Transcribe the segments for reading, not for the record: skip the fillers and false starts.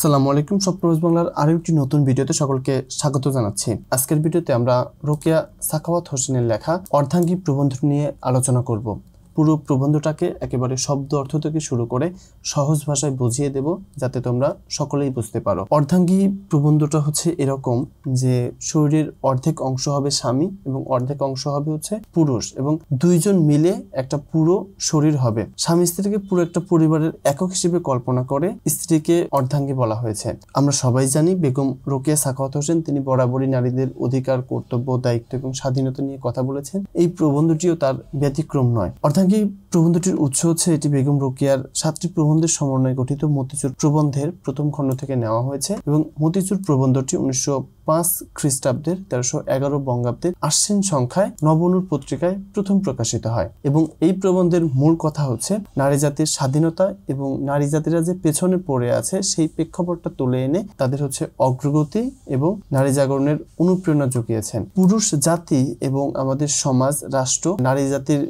আসসালামু আলাইকুম। স্বপ্নরাজ বাংলার আরো একটি নতুন ভিডিওতে সকলকে স্বাগত জানাচ্ছি। আজকের ভিডিওতে আমরা রোকেয়া সাখাওয়াত হোসেনের লেখা অর্ধাঙ্গী প্রবন্ধ নিয়ে আলোচনা করব। পুরো প্রবন্ধটাকে একেবারে শব্দ অর্থ থেকে শুরু করে সহজ ভাষায় বুঝিয়ে দেব, যাতে তোমরা সকলেই বুঝতে পারো। অর্ধাঙ্গী প্রবন্ধটা হচ্ছে এরকম যে শরীরের অর্ধেক অংশ হবে স্বামী এবং অর্ধেক অংশ হবে হচ্ছে পুরুষ, এবং দুইজন মিলে একটা পুরো শরীর হবে। স্বামী স্ত্রীকে পুরো একটা পরিবারের একক হিসেবে কল্পনা করে স্ত্রীকে অর্ধাঙ্গী বলা হয়েছে। আমরা সবাই জানি বেগম রোকেয়া সাখাওয়াত হোসেন তিনি বরাবরই নারীদের অধিকার, কর্তব্য, দায়িত্ব এবং স্বাধীনতা নিয়ে কথা বলেছেন। এই প্রবন্ধটিও তার ব্যতিক্রম নয়। অর্ধাঙ্গী প্রবন্ধটির উৎস হচ্ছে এটি বেগম রোকেয়ার 7টি প্রবন্ধের সমন্বয়ে গঠিত মতিচুর প্রবন্ধের প্রথম খণ্ড থেকে নেওয়া হয়েছে, এবং মতিচুর প্রবন্ধটি 1905 খ্রিস্টাব্দের 1311 বঙ্গাব্দের আশ্বিন সংখ্যায় নবনূর পত্রিকায় প্রথম প্রকাশিত হয়। এবং এই প্রবন্ধের মূল কথা হচ্ছে নারী জাতির স্বাধীনতা এবং নারী জাতিরা যে পেছনে পড়ে আছে সেই প্রেক্ষাপটটা তুলে এনে তাদের হচ্ছে অগ্রগতি এবং নারী জাগরণের অনুপ্রেরণা জুগিয়েছেন। পুরুষ জাতি এবং আমাদের সমাজ, রাষ্ট্র নারী জাতির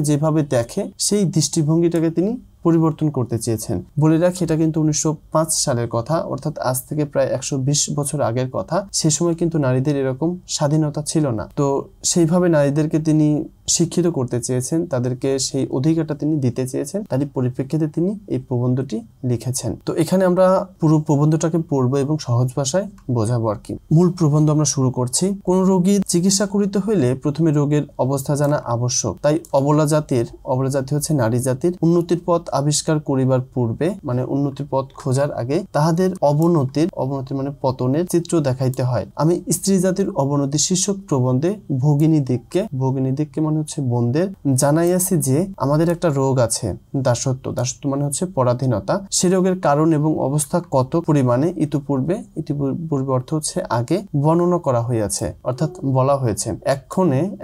যেভাবে দেখে সেই দৃষ্টিভঙ্গিটাকে তিনি পরিবর্তন করতে চেয়েছেন। বলে রাখি, এটা কিন্তু 1905 সালের কথা, অর্থাৎ আজ থেকে প্রায় 120 বছর আগের কথা। সে সময় কিন্তু নারীদের এরকম স্বাধীনতা ছিল না। তো সেইভাবে নারীদেরকে তিনি শিক্ষিত করতে চেয়েছেন, তাদেরকে সেই অধিকারটা তিনি দিতে চেয়েছেন। তারই পরিপ্রেক্ষিতে তিনি এই প্রবন্ধটি লিখেছেন। তো এখানে আমরা পুরো প্রবন্ধটাকে পড়বো এবং সহজ ভাষায় বোঝাবো আর কি। মূল প্রবন্ধ আমরা শুরু করছি। কোন রোগীর চিকিৎসা করিতে হইলে প্রথমে রোগের অবস্থা জানা আবশ্যক। তাই অবলা জাতি হচ্ছে নারী জাতির উন্নতির পথ আবিষ্কার করিবার পূর্বে, মানে উন্নতির পথ খোঁজার আগে তাহাদের অবনতি মানে পতনের চিত্র দেখাইতে হয়। আমি স্ত্রী জাতির অবনতি শীর্ষক প্রবন্ধে ভগিনী দিককে মানে হচ্ছে বোনদের জানাইয়াছি যে আমাদের একটা রোগ আছে, দাসত্ব মানে হচ্ছে পরাধীনতা। সে রোগের কারণ এবং অবস্থা কত পরিমাণে ইতিপূর্বে অর্থ হচ্ছে আগে বর্ণনা করা হইয়াছে, অর্থাৎ বলা হয়েছে।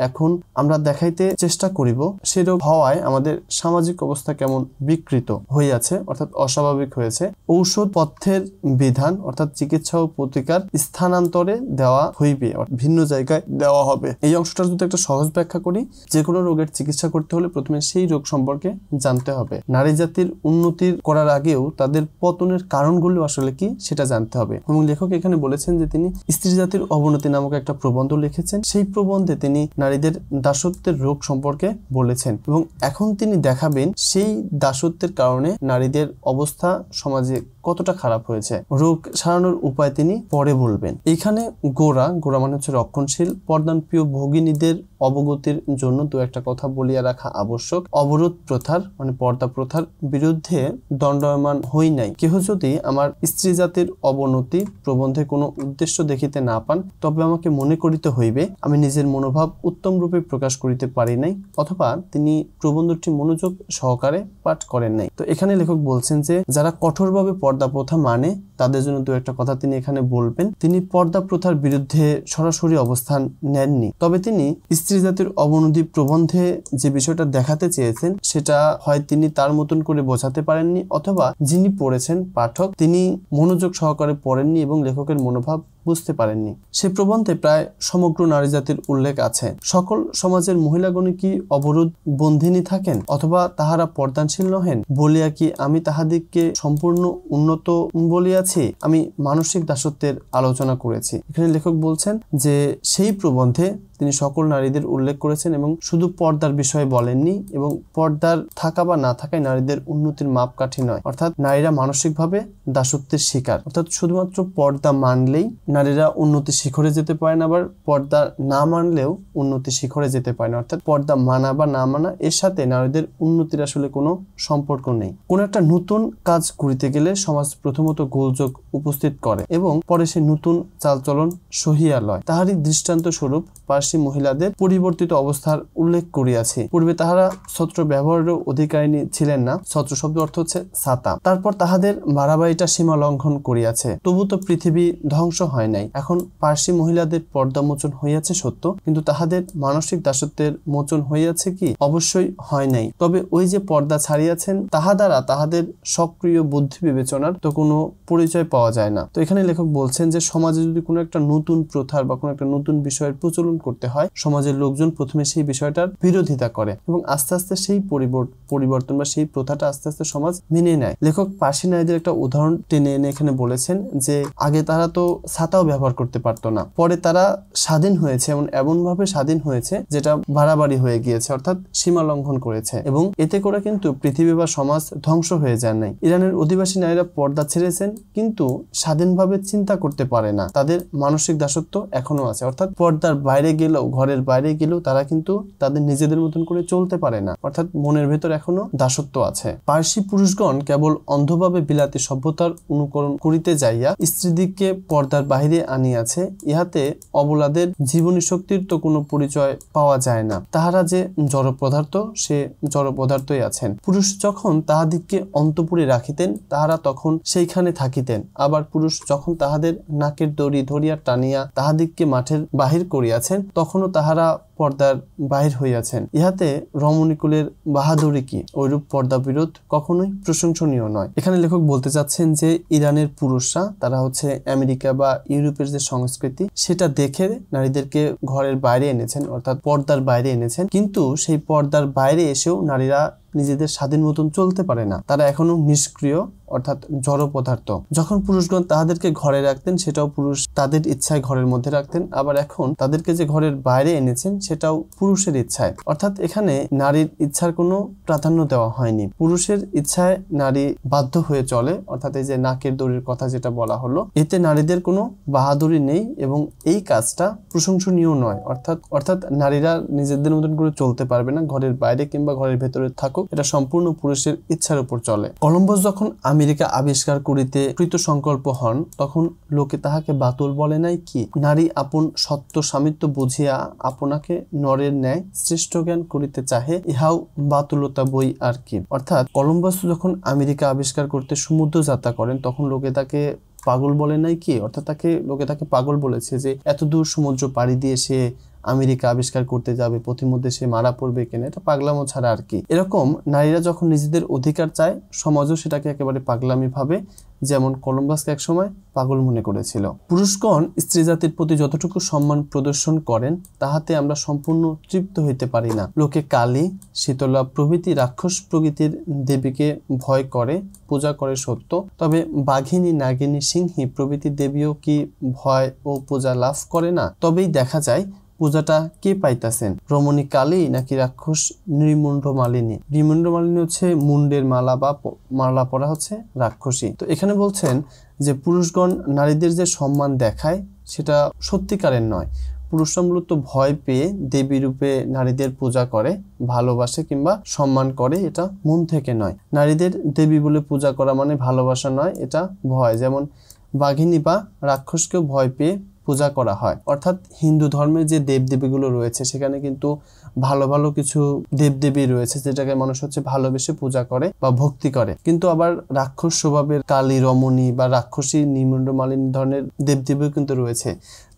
এখন আমরা দেখাইতে চেষ্টা করিব সে রোগ হওয়ায় আমাদের সামাজিক অবস্থা কেমন বিকৃত হইয়াছে, অর্থাৎ অস্বাভাবিক হয়েছে। ঔষধ পথ্যের বিধান অর্থাৎ চিকিৎসা ও প্রতিকার স্থানান্তরে দেওয়া হইবে, ভিন্ন জায়গায় দেওয়া হবে। এই অংশটার যদি একটা সহজ ব্যাখ্যা করি, যে কোনো রোগের চিকিৎসা করতে হলে প্রথমে সেই রোগ সম্পর্কে জানতে হবে। নারী জাতির উন্নতি করার আগেও তাদের পতনের কারণগুলো আসলে কি সেটা জানতে হবে। এবং লেখক এখানে বলেছেন যে তিনি স্ত্রী জাতির অবনতি নামক একটা প্রবন্ধ লিখেছেন। সেই প্রবন্ধে তিনি নারীদের দাসত্বের রোগ সম্পর্কে বলেছেন, এবং এখন তিনি দেখাবেন সেই দাসত্বের কারণে নারীদের অবস্থা সমাজে কতটা খারাপ হয়েছে। রোগ সারানোর উপায় তিনি পরে বলবেন। এখানে গোরা মানে হচ্ছে রক্ষণশীল পর্দান প্রিয় ভগিনীদের অবগতির জন্য দু একটা কথা বলিয়া রাখা আবশ্যক। অবরোধ প্রথার মানে পর্দা প্রথার বিরুদ্ধে দণ্ডায়মান হই নাই। কেহ যদি আমার স্ত্রী জাতির অবনতি প্রবন্ধে কোনো উদ্দেশ্য দেখিতে না পান, তবে আমাকে মনে করিতে হইবে আমি নিজের মনোভাব উত্তম রূপে প্রকাশ করিতে পারি নাই, অথবা তিনি প্রবন্ধটি মনোযোগ সহকারে পাঠ করেন নাই। তো এখানে লেখক বলছেন যে যারা কঠোরভাবে পর্দা প্রথা মানে তাদের জন্য দু একটা কথা তিনি এখানে বলবেন। তিনি পর্দা প্রথার বিরুদ্ধে সরাসরি অবস্থান নেননি, তবে তিনি স্ত্রী জাতির অবনতি প্রবন্ধে যে বিষয়টা দেখাতে চেয়েছেন সেটা হয় তিনি তার মতন করে বোঝাতে পারেননি, অথবা যিনি পড়েছেন পাঠক তিনি মনোযোগ সহকারে পড়েননি এবং লেখকের মনোভাব বুঝতে পারেননি। সে প্রবন্ধে প্রায় সমগ্র নারী জাতির উল্লেখ আছে। সকল সমাজের মহিলাগণে কি অবরোধ বন্ধিনী থাকেন, অথবা তাহারা পর্দানশীল নহেন বলিয়া কি আমি তাহাদিগকে সম্পূর্ণ উন্নত বলিয়াছি? আমি মানসিক দাসত্বের আলোচনা করেছি। এখানে লেখক বলছেন যে সেই প্রবন্ধে তিনি সকল নারীদের উল্লেখ করেছেন এবং শুধু পর্দার বিষয়ে বলেননি, এবং পর্দার থাকা বা না থাকায় নারীদের উন্নতির মাপকাঠি নয়, অর্থাৎ নারীরা মানসিকভাবে দাসত্বের শিকার। অর্থাৎ শুধুমাত্র পর্দা মানলেই নারীরা উন্নতি শিখরে যেতে পারে না, আবার পর্দা না মানলেও উন্নতি শিখরে যেতে পারে না। অর্থাৎ পর্দা মানা বা না মানা এর সাথে নারীদের উন্নতির আসলে কোনো সম্পর্ক নেই। কোন একটা নতুন কাজ করিতে গেলে সমাজ প্রথমত গোলযোগ উপস্থিত করে এবং পরে সে নতুন চালচলন সহিয়া লয়। তাহারই দৃষ্টান্ত স্বরূপ পার্সি মহিলাদের পরিবর্তিত অবস্থার উল্লেখ করিয়াছে। পূর্বে তাহারা ছত্র ব্যবহারের অধিকারিণী ছিলেন না। ছত্র শব্দ অর্থ হচ্ছে ছাতা। তারপর তাহাদের বাড়াবাড়িটা সীমা লঙ্ঘন করিয়াছে, তবু তো পৃথিবী ধ্বংস হয় নাই। এখন পার্সি মহিলাদের পর্দা মোচন হইয়াছে সত্য, কিন্তু তাহাদের মানসিক দাসত্বের মোচন হইয়াছে কি? অবশ্যই হয় নাই। তবে ওই যে পর্দা ছাড়িয়াছেন তাহা দ্বারা তাহাদের সক্রিয় বুদ্ধি বিবেচনার তো কোনো পরিচয় পাওয়া যায় না। তো এখানে লেখক বলছেন যে সমাজে যদি কোনো একটা নতুন প্রথার বা কোনো একটা নতুন বিষয়ের প্রচলন করতে করতে হয়, সমাজের লোকজন প্রথমে সেই বিষয়টার বিরোধিতা করে এবং আস্তে আস্তে সেই পরিবর্তন বা সেই প্রথাটা আস্তে আস্তে সমাজ মেনে নেয়। লেখক পার্সি নারীদের একটা উদাহরণ টেনে এনে এখানে বলেছেন যে আগে তারা তো ছাতাও ব্যবহার করতে পারতো না, পরে তারা স্বাধীন হয়েছে, এমন ভাবে স্বাধীন হয়েছে যেটা বাড়াবাড়ি হয়ে গিয়েছে, অর্থাৎ সীমা লঙ্ঘন করেছে, এবং এতে করে কিন্তু পৃথিবী বা সমাজ ধ্বংস হয়ে যায় নাই। ইরানের অধিবাসী নারীরা পর্দা ছেড়েছেন কিন্তু স্বাধীনভাবে চিন্তা করতে পারে না, তাদের মানসিক দাসত্ব এখনো আছে, অর্থাৎ পর্দার বাইরে গেলেও, ঘরের বাইরে গেলেও তারা কিন্তু তাদের নিজেদের মতন করে চলতে পারে না, অর্থাৎ মনের ভেতর এখনো দাসত্ব আছে। পার্সি পুরুষগণ কেবল অন্ধভাবে বিলাতি সভ্যতার অনুকরণ করিতে যাইয়া স্ত্রীদিগকে পর্দার বাহিরে আনিয়াছে, ইহাতে অবলাদের জীবনী শক্তির তো কোনো পরিচয় পাওয়া যায় না, তাহারা যে জড় পদার্থ সে জড় পদার্থই আছেন। পুরুষ যখন তাহাদিগকে অন্তঃপুরে রাখিতেন তাহারা তখন সেইখানে থাকিতেন, আবার পুরুষ যখন তাহাদের নাকের দড়ি ধরিয়া টানিয়া তাহাদিগকে মাঠের বাহির করিয়াছেন তখনও তাহারা পর্দার বাহির হইয়াছেন, ইহাতে রমণীকুলের বাহাদুরি কি? ওইরূপ পর্দা বিরোধ কখনোই প্রশংসনীয় নয়। এখানে লেখক বলতে চাচ্ছেন যে ইরানের পুরুষরা তারা হচ্ছে আমেরিকা বা ইউরোপের যে সংস্কৃতি সেটা দেখে নারীদেরকে ঘরের বাইরে এনেছেন, অর্থাৎ পর্দার বাইরে এনেছেন, কিন্তু সেই পর্দার বাইরে এসেও নারীরা নিজেদের স্বাধীন মতন চলতে পারে না, তারা এখনো নিষ্ক্রিয়, অর্থাৎ জড় পদার্থ। যখন পুরুষগণ তাদেরকে ঘরে রাখতেন সেটাও পুরুষ তাদের ইচ্ছায় ঘরের মধ্যে রাখতেন, আবার এখন তাদেরকে যে ঘরের বাইরে এনেছেন সেটাও পুরুষের ইচ্ছায়, অর্থাৎ এখানে নারীর ইচ্ছার কোনো প্রাধান্য দেওয়া হয়নি, পুরুষের ইচ্ছায় নারী বাধ্য হয়ে চলে, অর্থাৎ এই যে নাকের দড়ির কথা যেটা বলা হলো, এতে নারীদের কোনো বাহাদুরি নেই এবং এই কাজটা প্রশংসনীয় নয়, অর্থাৎ নারীরা নিজেদের মতন করে চলতে পারবে না, ঘরের বাইরে কিংবা ঘরের ভেতরে থাকুক, এটা সম্পূর্ণ পুরুষের ইচ্ছার উপর চলে। কলম্বাস যখন আমেরিকা আবিষ্কার করিতে কৃত সংকল্প হন তখন লোকে তাহাকে বাতুল বলে নাই কি? নারী আপন সত্য স্বামিত্ব বুঝিয়া আপনাকে নরের ন্যায় শ্রেষ্ঠ জ্ঞান করিতে চাহে, ইহাও বাতুলতা বই আর কি। অর্থাৎ কলম্বাস যখন আমেরিকা আবিষ্কার করতে সমুদ্র যাত্রা করেন তখন লোকে তাকে পাগল বলে নাই কি? অর্থাৎ লোকে তাকে পাগল বলেছে যে এত দূর সমুদ্র পাড়ি দিয়ে সে আমেরিকা আবিষ্কার করতে যাবে, পথিমধ্যে সে মারা পড়বে কেন, এটা পাগলামো ছাড়া আর কি। এরকম নারীরা যখন নিজেদের অধিকার চায় সমাজও সেটাকে একেবারে পাগলামি ভাবে, যেমন কলম্বাসকে একসময় পাগল মনে করেছিল। পুরুষগণ স্ত্রী জাতির প্রতি যতটুকু সম্মান প্রদর্শন করেন তাহাতে আমরা সম্পূর্ণ তৃপ্ত হইতে পারি না। লোকে কালী, শীতলা প্রভৃতি রাক্ষস প্রকৃতির দেবীকে ভয় করে, পূজা করে সত্য, তবে বাঘিনী, নাগিনী, সিংহী প্রভৃতি দেবীও কি ভয় ও পূজা লাভ করে না? তবেই দেখা যায় পূজাটা কে পাইতাছেন, রমণী কালী নাকি রাক্ষস নৃমুণ্ড মালিনী? নৃমুণ্ড মালিনী হচ্ছে মুন্ডের মালা বা মালা পরা হচ্ছে রাক্ষসী। তো এখানে বলছেন যে পুরুষগণ নারীদের যে সম্মান দেখায় সেটা সত্যিকারের নয়, পুরুষরা মূলত ভয় পেয়ে দেবী রূপে নারীদের পূজা করে, ভালোবাসে কিংবা সম্মান করে, এটা মন থেকে নয়। নারীদের দেবী বলে পূজা করা মানে ভালোবাসা নয়, এটা ভয়। যেমন বাঘিনী বা রাক্ষসকেও ভয় পেয়ে পূজা করা হয়, অর্থাৎ হিন্দু ধর্মের যে দেবদেবীগুলো রয়েছে সেখানে কিন্তু ভালো ভালো কিছু দেবদেবী রয়েছে যেটাকে মানুষ হচ্ছে ভালোবেসে পূজা করে বা ভক্তি করে, কিন্তু আবার রাক্ষস স্বভাবের কালী, রমণী বা রাক্ষসী, নির্মুণ্ড মালিনী ধরনের দেবদেবীও কিন্তু রয়েছে,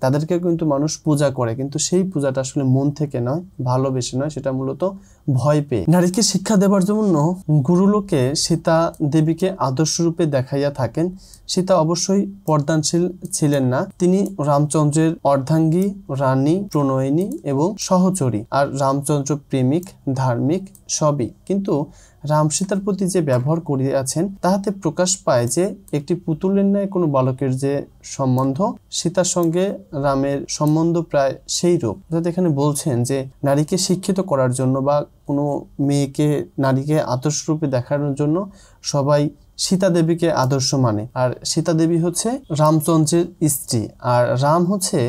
তাদেরকে কিন্তু মানুষ পূজা করে, কিন্তু সেই পূজাটা আসলে মন থেকে নয়, ভালোবেসে নয়, সেটা মূলত ভয় পেয়ে। নারীকে শিক্ষা দেবার জন্য গুরুলোকে সীতা দেবীকে আদর্শ রূপে দেখাইয়া থাকেন। সীতা অবশ্যই পর্দানশীল ছিলেন না, তিনি রামচন্দ্রের অর্ধাঙ্গী, রানী, প্রণয়িনী এবং সহচরী। আর রামচন্দ্র প্রেমিক, ধার্মিক সবই, কিন্তু রাম সীতার প্রতি যে ব্যবহার করিয়াছেন তাহাতে প্রকাশ পায় যে একটি পুতুলের ন্যায় কোনো বালকের যে সম্বন্ধ, সীতার সঙ্গে রামের সম্বন্ধ প্রায় সেই রূপ। অর্থাৎ এখানে বলছেন যে নারীকে শিক্ষিত করার জন্য বা কোনো মেয়েকে, নারীকে আদর্শ রূপে দেখানোর জন্য সবাই সীতা দেবীকে আদর্শ মানে, আর সীতা দেবী হচ্ছে রামচন্দ্রের স্ত্রী, আর রাম হচ্ছে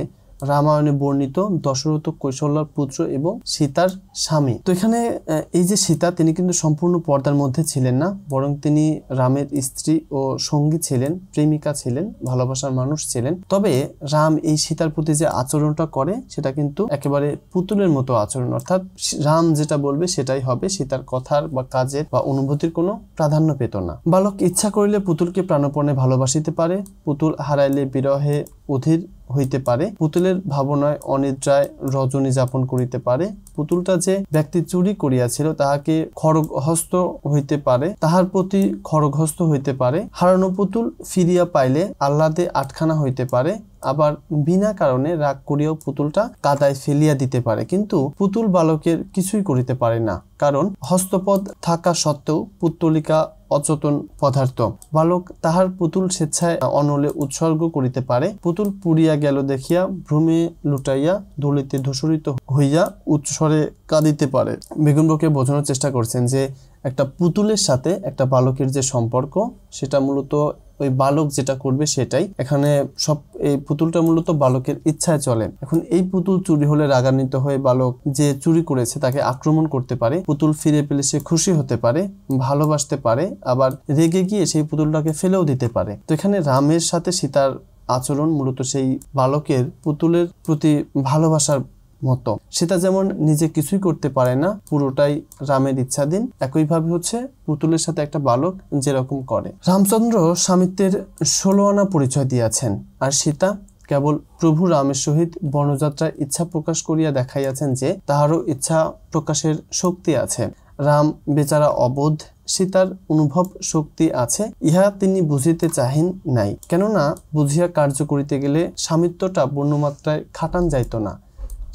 রামায়ণে বর্ণিত দশরথ কৌশল্যার পুত্র এবং সীতার স্বামী। তো এখানে এই যে সীতা, তিনি কিন্তু সম্পূর্ণ পর্দার মধ্যে ছিলেন না, বরং তিনি রামের স্ত্রী ও সঙ্গী ছিলেন, প্রেমিকা ছিলেন, ভালোবাসার মানুষ ছিলেন। তবে রাম এই সীতার প্রতি যে আচরণটা করে সেটা কিন্তু একেবারে পুতুলের মতো আচরণ, অর্থাৎ রাম যেটা বলবে সেটাই হবে, সীতার কথার বা কাজের বা অনুভূতির কোনো প্রাধান্য পেত না। বালক ইচ্ছা করিলে পুতুলকে প্রাণপণে ভালোবাসিতে পারে, পুতুল হারাইলে বিরহে অধীর হইতে পারে, পুতুলের ভাবনায় অনিদ্রায় রজনী যাপন করিতে পারে, পুতুলটা যে ব্যক্তি চুরি করিয়াছিল তাহাকে খড়গহস্ত হইতে পারে, তাহার প্রতি খড়গহস্ত হইতে পারে, হারানো পুতুল ফিরিয়া পাইলে আহ্লাদে আটখানা হইতে পারে, আবার বিনা কারণে রাগ করিয়াও পুতুলটা কাদায় ফেলিয়া দিতে পারে, কিন্তু পুতুল বালকের কিছুই করিতে পারে না, কারণ হস্তপদ থাকা সত্ত্বেও পুত্তলিকা অচেতন পদার্থ। বালক তাহার পুতুল স্বেচ্ছায় অনলে উৎসর্গ করিতে পারে, পুতুল পুড়িয়া গেল দেখিয়া ভ্রমে লুটাইয়া ধূলিতে ধূসরিত হইয়া উচ্চস্বরে কাঁদিতে পারে। বেগম রোকেয়া বোঝানোর চেষ্টা করছেন যে একটা পুতুলের সাথে একটা বালকের যে সম্পর্ক সেটা মূলত ওই বালক যেটা করবে সেটাই, এখানে সব এই পুতুলটা মূলত বালকের ইচ্ছায় চলে। এখন এই পুতুল চুরি হলে রাগান্বিত হয়ে বালক যে চুরি করেছে তাকে আক্রমণ করতে পারে, পুতুল ফিরে পেলে সে খুশি হতে পারে, ভালোবাসতে পারে, আবার রেগে গিয়ে সেই পুতুলটাকে ফেলেও দিতে পারে। তো এখানে রামের সাথে সীতার আচরণ মূলত সেই বালকের পুতুলের প্রতি ভালোবাসার মতো। সীতা যেমন নিজে কিছুই করতে পারে না, পুরোটাই রামের ইচ্ছাধীন, একইভাবে হচ্ছে পুতুলের সাথে একটা বালক যেরকম করে। রামচন্দ্র স্বামিত্বের 16 আনা পরিচয় দিয়েছেন, আর সীতা কেবল প্রভু রামের সহিত বনযাত্রায় ইচ্ছা প্রকাশ করিয়া দেখাইয়াছেন যে তাহারও ইচ্ছা প্রকাশের শক্তি আছে। রাম বেচারা অবোধ, সীতার অনুভব শক্তি আছে, ইহা তিনি বুঝিতে চাহেন নাই, কেননা বুঝিয়া কার্য করিতে গেলে স্বামিত্বটা পূর্ণমাত্রায় খাটান যাইত না।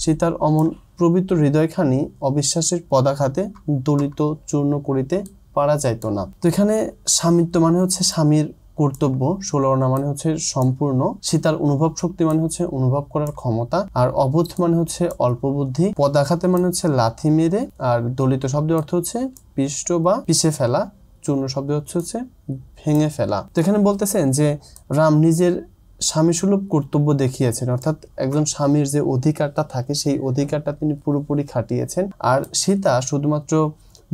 সীতার অমন পবিত্র হৃদয়খানি অবিশ্বাসের পদাঘাতে দলিত চূর্ণ করিতে পারা যাইত না। তো এখানে স্বামিত্ব মানে হচ্ছে স্বামীর কর্তব্য, 16 আনা মানে হচ্ছে সম্পূর্ণ, সীতার অনুভব শক্তি মানে হচ্ছে অনুভব করার ক্ষমতা, আর অবোধ মানে হচ্ছে অল্প বুদ্ধি, পদাঘাতে মানে হচ্ছে লাথি মেরে, আর দলিত শব্দের অর্থ হচ্ছে পিষ্ট বা পিষে ফেলা, চূর্ণ শব্দ হচ্ছে ভেঙে ফেলা। তো এখানে বলতেছেন যে রাম নিজের স্বামী সুলভ কর্তব্য দেখিয়েছেন, অর্থাৎ একজন স্বামীর যে অধিকারটা থাকে সেই অধিকারটা তিনি পুরোপুরি খাটিয়েছেন। আর সীতা শুধুমাত্র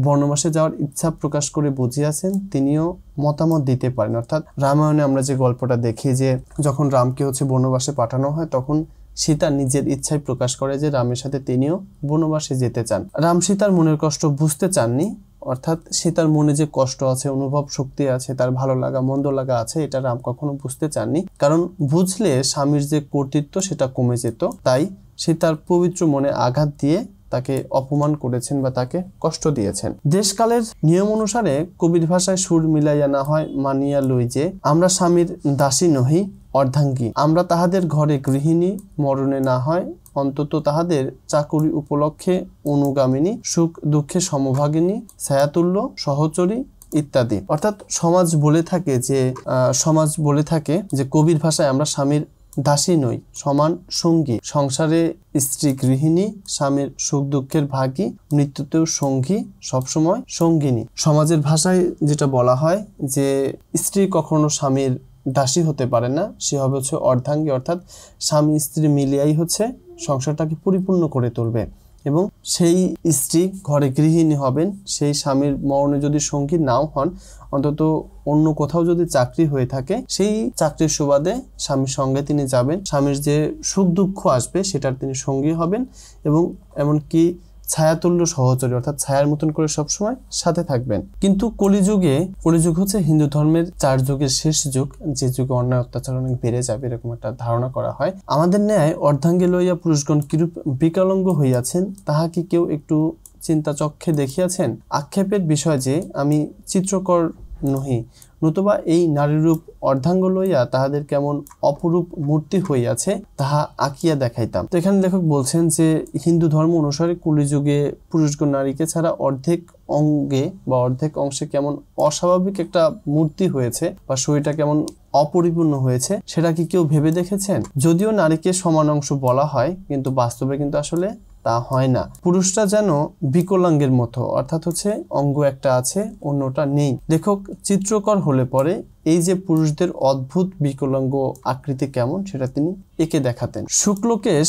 বনবাসে যাওয়ার ইচ্ছা প্রকাশ করে বুঝিয়েছেন, তিনিও মতামত দিতে পারেন। অর্থাৎ রামায়ণে আমরা যে গল্পটা দেখি যে যখন রামকে হচ্ছে বনবাসে পাঠানো হয় তখন সীতা নিজের ইচ্ছায় প্রকাশ করে যে রামের সাথে তিনিও বনবাসে যেতে চান। রাম সীতার মনের কষ্ট বুঝতে চাননি, অর্থাৎ সীতার মনে যে কষ্ট আছে, অনুভব শক্তি আছে, তার ভালো লাগা মন্দ লাগা আছে, এটা রাম কখনো বুঝতে চাননি, কারণ বুঝলে স্বামীর যে কর্তৃত্ব সেটা কমে যেত। তাই সীতার পবিত্র মনে আঘাত দিয়ে তাকে অপমান করেছেন বা তাকে কষ্ট দিয়েছেন। দেশকালের নিয়ম অনুসারে কবির ভাষায় সুর মিলাইয়া না হয় মানিয়া লই যে আমরা স্বামীর দাসী নহি অর্ধাঙ্গী, আমরা তাহাদের ঘরে গৃহিণী, মরণে না হয় অন্তত তাহাদের চাকুরি উপলক্ষে অনুগামিনী, সুখ দুঃখে সমভাগিনী, ছায়াতুল্য সহচরী ইত্যাদি। অর্থাৎ সমাজ বলে থাকে যে কবির ভাষায় আমরা স্বামীর দাসী নই, সমান সঙ্গী, সংসারে স্ত্রী গৃহিণী, স্বামীর সুখ দুঃখের ভাগী, মৃত্যুতেও সঙ্গী, সবসময় সঙ্গিনী। সমাজের ভাষায় যেটা বলা হয় যে স্ত্রী কখনো স্বামীর দাসী হতে পারে না, সে হবে হচ্ছে অর্ধাঙ্গী, অর্থাৎ স্বামী স্ত্রী মিলিয়াই হচ্ছে সংসারটাকে পরিপূর্ণ করে তুলবে, এবং সেই স্ত্রী ঘরে গৃহিণী হবেন। সেই স্বামীর মরণে যদি সঙ্গী নাও হন, অন্তত অন্য কোথাও যদি চাকরি হয়ে থাকে সেই চাকরির সুবাদে স্বামীর সঙ্গে তিনি যাবেন, স্বামীর যে সুখ দুঃখ আসবে সেটার তিনি সঙ্গী হবেন, এবং এমনকি ছায়াতুল্য সহচরী, অর্থাৎ ছায়ার মতন করে সবসময় সাথে থাকবেন। কিন্তু কলিযুগ হচ্ছে হিন্দু ধর্মের 4 যুগের শেষ যুগ, যে যুগে অন্যায় অত্যাচার অনেক বেড়ে যাবে এরকম একটা ধারণা করা হয়। আমাদের ন্যায় অর্ধাঙ্গে লইয়া পুরুষগণ কিরূপ বিকলাঙ্গ হইয়াছেন তাহা কি কেউ একটু চিন্তা চক্ষে দেখিয়াছেন? আক্ষেপের বিষয় যে আমি চিত্রকর নহি, নতুবা এই নারীরূপ অর্ধাঙ্গ লইয়া তাহাদের কেমন অপরূপ মূর্তি হইয়াছে তাহা আঁকিয়া দেখাইতাম। তো এখানে লেখক বলছেন যে হিন্দু ধর্ম অনুসারে কলিযুগে পুরুষগণ নারীকে ছাড়া অর্ধেক অঙ্গে বা অর্ধেক অংশে কেমন অস্বাভাবিক একটা মূর্তি হয়েছে বা শরীরটা কেমন অপরিপূর্ণ হয়েছে সেটা কি কেউ ভেবে দেখেছেন? যদিও নারীকে সমান অংশ বলা হয়, কিন্তু বাস্তবে কিন্তু আসলে তা হয় না। পুরুষরা যেন বিকলাঙ্গের মতো, অর্থাৎ হচ্ছে অঙ্গ একটা আছে অন্যটা নেই। লেখক চিত্রকর হলে পরে এই যে পুরুষদের অদ্ভুত বিকলাঙ্গ আকৃতি কেমন সেটা তিনি এঁকে দেখাতেন। শুক্লকেশ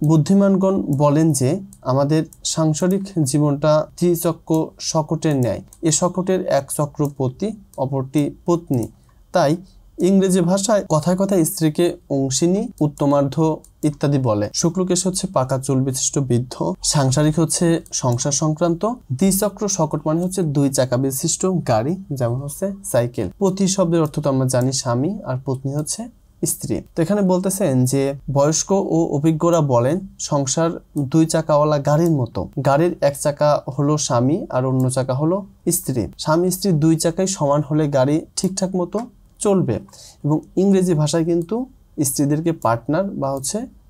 বুদ্ধিমানগণ বলেন যে আমাদের সাংসারিক জীবনটা ত্রিচক্র শকটের ন্যায়, এ শকটের এক চক্র পতি, অপরটি পত্নী। তাই ইংরেজি ভাষায় কথায় কথায় স্ত্রীকে অংশিনী, উত্তমার্ধ ইত্যাদি বলে। শুক্লকেশ হচ্ছে পাকা চুল বিশিষ্ট বৃদ্ধ, সাংসারিক হচ্ছে সংসার সংক্রান্ত, দ্বিচক্র শকট মানে হচ্ছে 2 চাকা বিশিষ্ট গাড়ি, যেমন হচ্ছে সাইকেল। পতি শব্দের অর্থ তো আমরা জানি স্বামী, আর পত্নী হচ্ছে স্ত্রী। তো এখানে বলতেছেন যে বয়স্ক ও অভিজ্ঞরা বলেন সংসার 2 চাকাওয়ালা গাড়ির মতো। গাড়ির 1 চাকা হলো স্বামী আর অন্য চাকা হলো স্ত্রী। স্বামী স্ত্রী 2 চাকাই সমান হলে গাড়ি ঠিকঠাক মতো চলবে। এবং ইংরেজি ভাষায় কিন্তু স্ত্রীদেরকে পার্টনার বা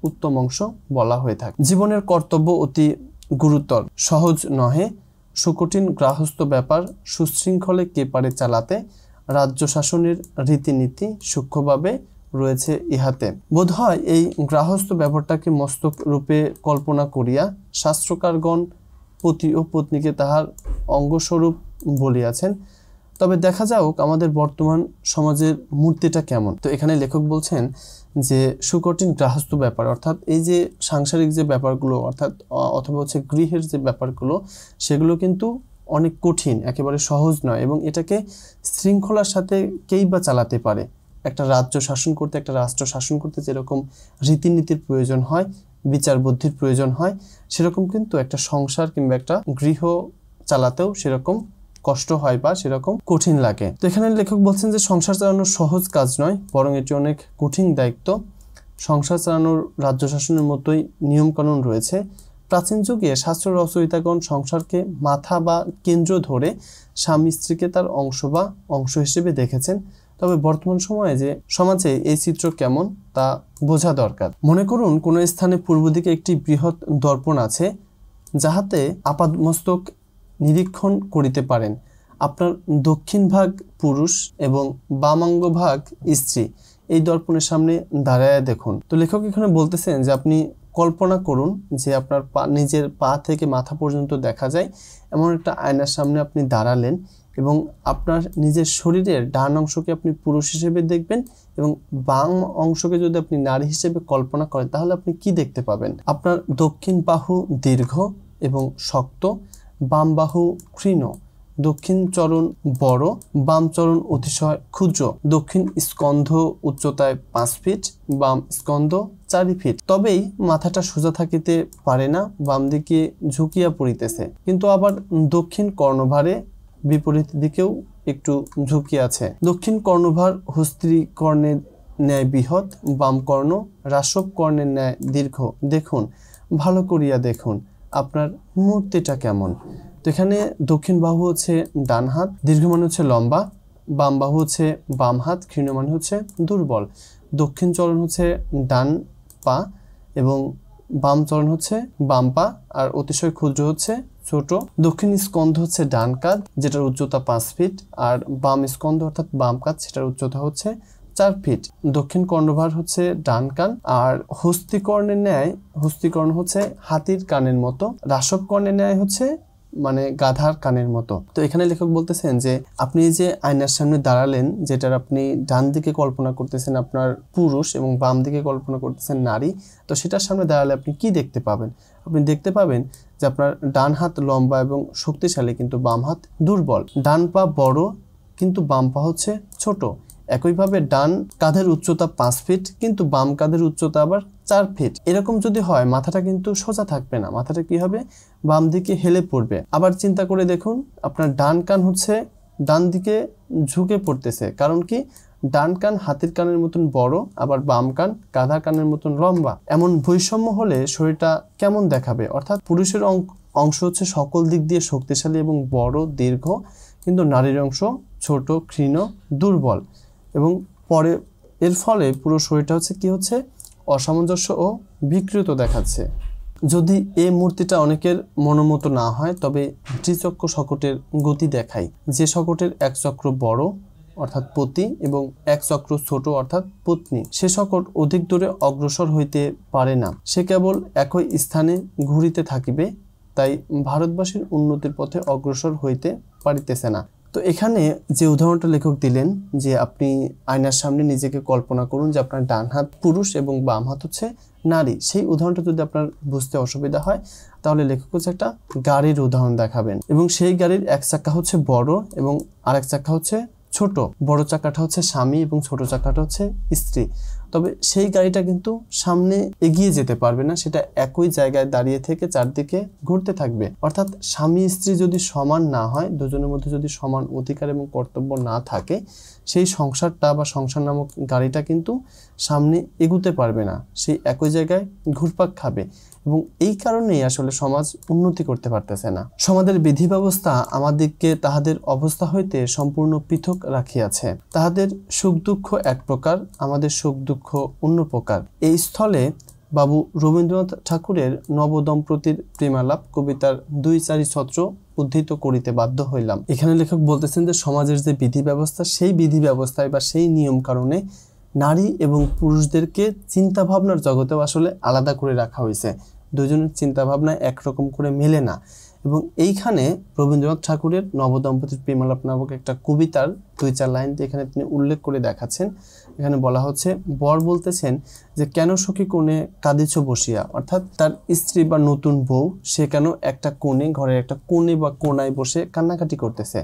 উত্তম অংশ বলা হয়ে থাকে। জীবনের কর্তব্য অতি গুরুতর, সহজ নহে, সুকঠিন গৃহস্থ ব্যাপার সুশৃঙ্খলে কে পারে চালাতে, রাজ্য শাসনের রীতিনীতি সূক্ষ্মভাবে রয়েছে ইহাতে। বোধহয় এই গৃহস্থ ব্যাপারটাকে মস্তক রূপে কল্পনা করিয়া শাস্ত্রকারগণ পতি ও পত্নীকে তাহার অঙ্গস্বরূপ বলিয়াছেন। তবে দেখা যাক আমাদের বর্তমান সমাজের মূর্তিটা কেমন। তো এখানে লেখক বলছেন যে সুকঠিন গৃহস্থ ব্যাপার অর্থাৎ এই যে সাংসারিক যে ব্যাপারগুলো অথবা গৃহের যে ব্যাপারগুলো সেগুলো কিন্তু অনেক কঠিন, একেবারে সহজ নয় এবং এটাকে শৃঙ্খলার সাথে কেই বা চালাতে পারে। একটা রাজ্য শাসন করতে, একটা রাষ্ট্র শাসন করতে যেরকম রীতিনীতির প্রয়োজন হয়, বিচার বুদ্ধির প্রয়োজন হয়, সেরকম কিন্তু একটা সংসার কিংবা একটা গৃহ চালাতেও সেরকম কষ্ট হয় বা সেরকম কঠিন লাগে। তো এখানে লেখক বলছেন যে সংসার চালানো সহজ কাজ নয়, বরং এটি অনেক কঠিন দায়িত্ব। সংসার চালানোর রাজ্য শাসনের মতোই নিয়মকানুন রয়েছে। প্রাচীন যুগে শাস্ত্র রচয়িতাগণ সংসারকে মাথা বা কেন্দ্র ধরে স্বামী স্ত্রীকে তার অংশ হিসেবে দেখেছেন। তবে বর্তমান সমাজে এই চিত্র কেমন তা বোঝা দরকার। মনে করুন কোনো স্থানে পূর্ব দিকে একটি বৃহৎ দর্পণ আছে, যাহাতে আপাদমস্তক নিরীক্ষণ করিতে পারেন। আপনার দক্ষিণ ভাগ পুরুষ এবং বামাঙ্গ ভাগ স্ত্রী এই দর্পণের সামনে দাঁড়ায় দেখুন। তো লেখক এখানে বলতেছেন যে আপনি কল্পনা করুন যে আপনার নিজের পা থেকে মাথা পর্যন্ত দেখা যায় এমন একটা আয়নার সামনে আপনি দাঁড়ালেন এবং আপনার নিজের শরীরের ডান অংশকে আপনি পুরুষ হিসেবে দেখবেন এবং বাম অংশকে যদি আপনি নারী হিসেবে কল্পনা করেন তাহলে আপনি কি দেখতে পাবেন? আপনার দক্ষিণ বাহু দীর্ঘ এবং শক্ত, বাম বাহু ক্ষীণ, দক্ষিণ চরণ বড়, বাম চরণ অতিশয় ক্ষুদ্র, দক্ষিণ স্কন্ধ উচ্চতায় 5 ফিট, বাম স্কন্ধ 4 ফিট। তবেই মাথাটা সোজা থাকিতে পারে না, বাম দিকে ঝুঁকিয়া পড়িতেছে। কিন্তু আবার দক্ষিণ কর্ণভারে বিপরীত দিকেও একটু ঝুঁকি আছে। দক্ষিণ কর্ণভার হস্তি কর্ণের ন্যায় বৃহৎ, বাম কর্ণ রাসব কর্ণের ন্যায় দীর্ঘ। দেখুন, ভালো করিয়া দেখুন আপনার মূর্তিটা কেমন। তো এখানে দক্ষিণ বাহু ডান হাত, দীর্ঘ মানে লম্বা, বাম বাহু বাম হাত, ক্ষীণ মানে দুর্বল, দক্ষিণ চরণ ডান পা এবং বাম চরণ বাম পা, আর অতিশয় ক্ষুদ্র ছোট। দক্ষিণ স্কন্ধ ডান কাঁধ যেটার উচ্চতা 5 ফিট, আর বাম স্কন্ধ অর্থাৎ বাম কাঁধ সেটার উচ্চতা 4 ফিট। দক্ষিণ কর্ণভার ডান কান, আর হস্তিকর্ণের ন্যায়, হস্তিকর্ণ হাতির কানের মতো, রাসব কর্ণের ন্যায় মানে গাধার কানের মতো। তো এখানে লেখক বলতেছেন যে আপনি যে আয়নার সামনে দাঁড়ালেন, যেটার আপনি ডান দিকে কল্পনা করতেছেন আপনার পুরুষ এবং বাম দিকে কল্পনা করতেছেন নারী, তো সেটার সামনে দাঁড়ালে আপনি কি দেখতে পাবেন? আপনি দেখতে পাবেন যে আপনার ডান হাত লম্বা এবং শক্তিশালী কিন্তু বাম হাত দুর্বল, ডান পা বড় কিন্তু বাম পা ছোট। একইভাবে ডান কাঁধের উচ্চতা 5 ফিট কিন্তু বাম কাঁধের উচ্চতা আবার 4 ফিট। এরকম যদি হয় মাথাটা কিন্তু সোজা থাকবে না, মাথাটা কি হবে? বাম দিকে হেলে পড়বে। আবার চিন্তা করে দেখুন আপনার ডান কান ডান দিকে ঝুঁকে পড়তেছে, কারণ কি? ডান কান হাতির কানের মতন বড়, আবার বাম কান গাধার কানের মতন লম্বা। এমন বৈষম্য হলে শরীরটা কেমন দেখাবে? অর্থাৎ পুরুষের অংশ সকল দিক দিয়ে শক্তিশালী এবং বড় দীর্ঘ, কিন্তু নারীর অংশ ছোট ক্ষীণ দুর্বল, এবং পরে এর ফলে পুরো শরীরটা অসামঞ্জস্য ও বিকৃত দেখাচ্ছে। যদি এই মূর্তিটা অনেকের মনোমতো না হয় তবে ত্রিচক্র শকটের গতি দেখায়। যে শকটের এক চক্র বড় অর্থাৎ পতি এবং এক চক্র ছোট অর্থাৎ পত্নী, সে শকট অধিক দূরে অগ্রসর হইতে পারে না, সে কেবল একই স্থানে ঘুরিতে থাকিবে, তাই ভারতবাসীর উন্নতির পথে অগ্রসর হইতে পারিতেছে না। তো এখানে যে উদাহরণটা লেখক দিলেন যে আপনি আয়নার সামনে নিজেকে কল্পনা করুন যে আপনার ডান হাত পুরুষ এবং বাম হাত নারী, সেই উদাহরণটা যদি আপনার বুঝতে অসুবিধা হয় তাহলে লেখক একটা গাড়ির উদাহরণ দেখাবেন এবং সেই গাড়ির এক চাকা বড় এবং আরেক চাকা ছোট। বড় চাকাটা স্বামী এবং ছোট চাকাটা স্ত্রী। তবে সেই গাড়িটা কিন্তু সামনে এগিয়ে যেতে পারবে না, সেটা একই জায়গায় দাঁড়িয়ে থেকে চারদিকে ঘুরতে থাকবে। অর্থাৎ স্বামী স্ত্রী যদি সমান না হয়, দুজনের মধ্যে যদি সমান অধিকার এবং কর্তব্য না থাকে, সেই সংসারটা বা সংসার নামক গাড়িটা কিন্তু সামনে এগুতে পারবে না, সেই একই জায়গায় ঘুরপাক খাবে। এবং এই কারণেই আসলে সমাজ উন্নতি করতে পারতেছে না। সমাজের বিধি ব্যবস্থা আমাদিগকে তাহাদের অবস্থা হইতে সম্পূর্ণ পৃথক রাখিয়াছে। তাহাদের সুখ দুঃখ এক প্রকার, আমাদের সুখ দুঃখ অন্য প্রকার। এই স্থলে বাবু রবীন্দ্রনাথ ঠাকুরের নবদম্পতির প্রেমালাপ কবিতার 2-4 ছত্র উদ্ধৃত করিতে বাধ্য হইলাম। এখানে লেখক বলতেছেন যে সমাজের যে বিধি ব্যবস্থা, সেই বিধি ব্যবস্থায় বা সেই নিয়ম কারণে নারী এবং পুরুষদেরকে চিন্তা ভাবনার জগতেও আসলে আলাদা করে রাখা হয়েছে। দুজনের চিন্তা ভাবনা একরকম করে মেলে না। এবং এইখানে রবীন্দ্রনাথ ঠাকুরের নবদম্পতির প্রেমালাপ নামক একটা কবিতার 2-4 লাইন এখানে তিনি উল্লেখ করে দেখাচ্ছেন। এখানে বলা হচ্ছে, বর বলতেছেন যে কেন সখী কোণে কাঁদিছ বসিয়া, অর্থাৎ তার স্ত্রী বা নতুন বউ সে কেন একটা কোণে, ঘরের একটা কোণে বা কোণায় বসে কান্নাকাটি করতেছে।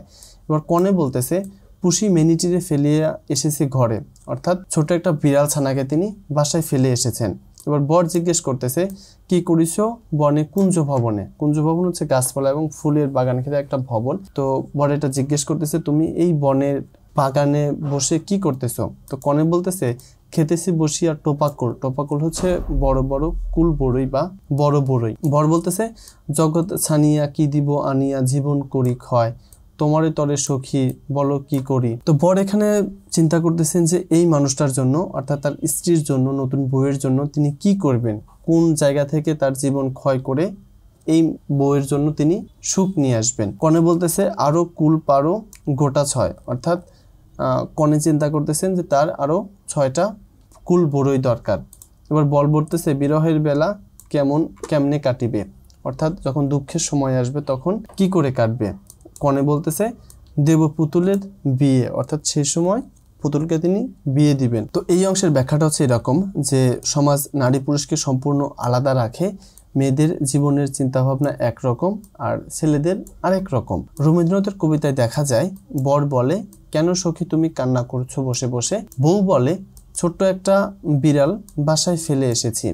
এবার কনে বলতেছে, পুষি মেনিটিরে ফেলিয়া এসেছে ঘরে, অর্থাৎ ছোট একটা বিড়াল ছানাকে তিনি বাসায় ফেলে এসেছেন। এবার বর জিজ্ঞেস করতেছে, কি করিস বনে কুঞ্জ ভবনে? কুঞ্জ ভবন হচ্ছে গাছপালা এবং ফুলের বাগান ঘেরা একটা ভবন। তো বর এটা জিজ্ঞেস করতেছে, তুমি এই বনের বাগানে বসে কি করতেছো? তো কনে বলতেছে, খেতেছি বসিয়া টোপাকুল। টোপাকুল হচ্ছে বড় বড় কুল বড়ই বা বড় বড়ই। বর বলতেছে, জগৎ ছানিয়া কি দিব আনিয়া জীবন করি ক্ষয়, তোমারে তরে সখী বলো কি করি। তো বর এখানে চিন্তা করতেছেন যে এই মানুষটার জন্য, অর্থাৎ তার স্ত্রীর জন্য, নতুন বউয়ের জন্য তিনি কি করবেন, কোন জায়গা থেকে তার জীবন ক্ষয় করে এই বউয়ের জন্য তিনি সুখ নিয়ে আসবেন। কনে বলতেছে, আরো কুল পারো গোটা 6, অর্থাৎ কনে চিন্তা করতেছেন যে তার আরো 6টা কুল বড়ই দরকার। এবার বর বলতেছে, বিরহের বেলা কেমনে কাটিবে, অর্থাৎ যখন দুঃখের সময় আসবে তখন কি করে কাটবে। কনে বলতেছে, দেব পুতুলের বিয়ে, অর্থাৎ সেই সময় পুতুলকে তিনি বিয়ে দিবেন। তো এই অংশের ব্যাখ্যাটা হচ্ছে এরকম যে সমাজ নারী পুরুষকে সম্পূর্ণ আলাদা রাখে, মেয়েদের জীবনের চিন্তাভাবনা একরকম আর ছেলেদের আরেক রকম। রবীন্দ্রনাথের কবিতায় দেখা যায়, বর বলে, কেন সখী তুমি কান্না করছো বসে বসে? বউ বলে, ছোট্ট একটা বিড়াল বাসায় ফেলে এসেছি।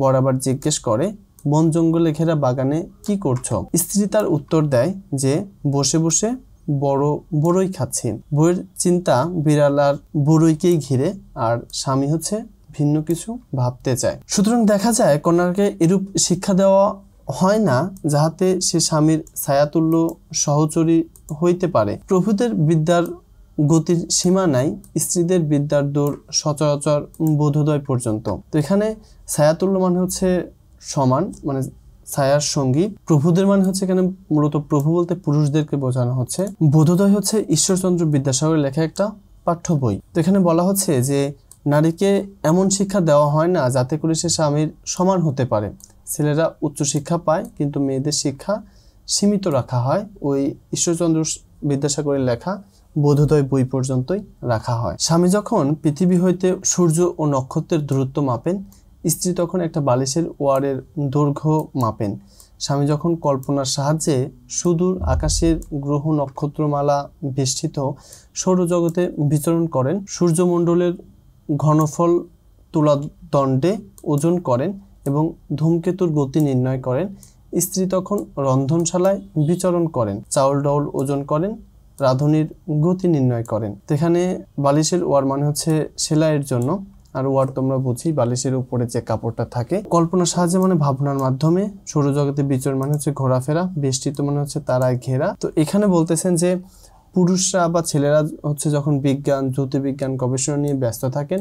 বর আবার জিজ্ঞেস করে, বন জঙ্গলে ঘেরা বাগানে কি করছো? স্ত্রী তার উত্তর দেয় যে বসে বসে বড়ই খাচ্ছি। বউয়ের চিন্তা বিড়াল আর বড়ইকেই ঘিরে, আর স্বামী হচ্ছে ভিন্ন কিছু ভাবতে চায়। সুতরাং দেখা যায় কন্যাকে এরূপ শিক্ষা দেওয়া হয় না যাহাতে সে স্বামীর ছায়াতুল্য সহচরী হইতে পারে। প্রভুদের বিদ্যার গতির সীমা নাই, স্ত্রীদের বিদ্যার দৌড় সচরাচর বোধোদয় পর্যন্ত। তো এখানে ছায়াতুল্য মানে হচ্ছে সমান, মানে ছায়ার সঙ্গী। প্রভুদের মানে হচ্ছে এখানে মূলত প্রভু বলতে পুরুষদেরকে বোঝানো হচ্ছে। বোধোদয় হচ্ছে ঈশ্বরচন্দ্র বিদ্যাসাগরের লেখা একটা পাঠ্য বই। তো এখানে বলা হচ্ছে যে নারীকে এমন শিক্ষা দেওয়া হয় না যাতে করে সে স্বামীর সমান হতে পারে। ছেলেরা উচ্চশিক্ষা পায়, কিন্তু মেয়েদের শিক্ষা সীমিত রাখা হয় ওই ঈশ্বরচন্দ্র বিদ্যাসাগরের লেখা বোধোদয় বই পর্যন্তই রাখা হয়। স্বামী যখন পৃথিবী হইতে সূর্য ও নক্ষত্রের দূরত্ব মাপেন, স্ত্রী তখন একটা বালিশের ওয়ারের দৈর্ঘ্য মাপেন। স্বামী যখন কল্পনার সাহায্যে সুদূর আকাশের গ্রহ নক্ষত্রমালা বেষ্টিত সৌরজগতে বিচরণ করেন, সূর্যমণ্ডলের ঘনফল তুলাদণ্ডে ওজন করেন এবং ধূমকেতুর গতি নির্ণয় করেন, স্ত্রী তখন রন্ধনশালায় বিচরণ করেন, চাউল ডাউল ওজন করেন, রাঁধুনির গতি নির্ণয় করেন। এখানে বালিশের ওয়ার মানে হচ্ছে সেলাইয়ের জন্য, আর ওয়ার তোমরা বুঝি বালিশের উপরে যে কাপড়টা থাকে। কল্পনার সাহায্যে মানে ভাবনার মাধ্যমে সৌরজগতে বিচরণ মানে হচ্ছে ঘোরাফেরা, বেষ্টিত মানে হচ্ছে তারায় ঘেরা। তো এখানে বলতেছেন যে পুরুষরা বা ছেলেরা হচ্ছে যখন বিজ্ঞান, জ্যোতির্বিজ্ঞান গবেষণা নিয়ে ব্যস্ত থাকেন,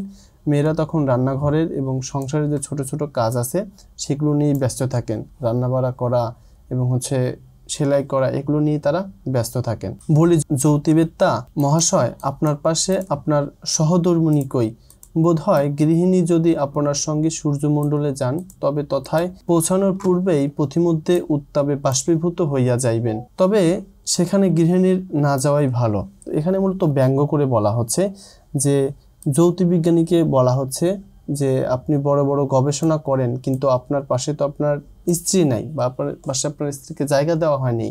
মেয়েরা তখন রান্নাঘরের এবং সংসারের যে ছোট ছোট কাজ আছে সেগুলো নিয়ে ব্যস্ত থাকেন। রান্নাবাড়া করা এবং হচ্ছে সেলাই করা, এগুলো নিয়ে তারা ব্যস্ত থাকেন। বলি, জ্যোতিবেত্তা মহাশয়, আপনার পাশে আপনার সহধর্মিণী কই? বোধ হয় গৃহিণী যদি আপনার সঙ্গে সূর্যমণ্ডলে যান, তবে তথায় পৌঁছানোর পূর্বেই পথিমধ্যে উত্তাপে বাষ্পীভূত হইয়া যাইবেন। তবে সেখানে গৃহিণীর না যাওয়াই ভালো। এখানে মূলত ব্যঙ্গ করে বলা হচ্ছে যে জ্যোতির্বিজ্ঞানীকে বলা হচ্ছে যে আপনি বড় বড় গবেষণা করেন, কিন্তু আপনার পাশে তো আপনার স্ত্রী নাই, বা আপনার পাশে আপনার স্ত্রীকে জায়গা দেওয়া হয়নি।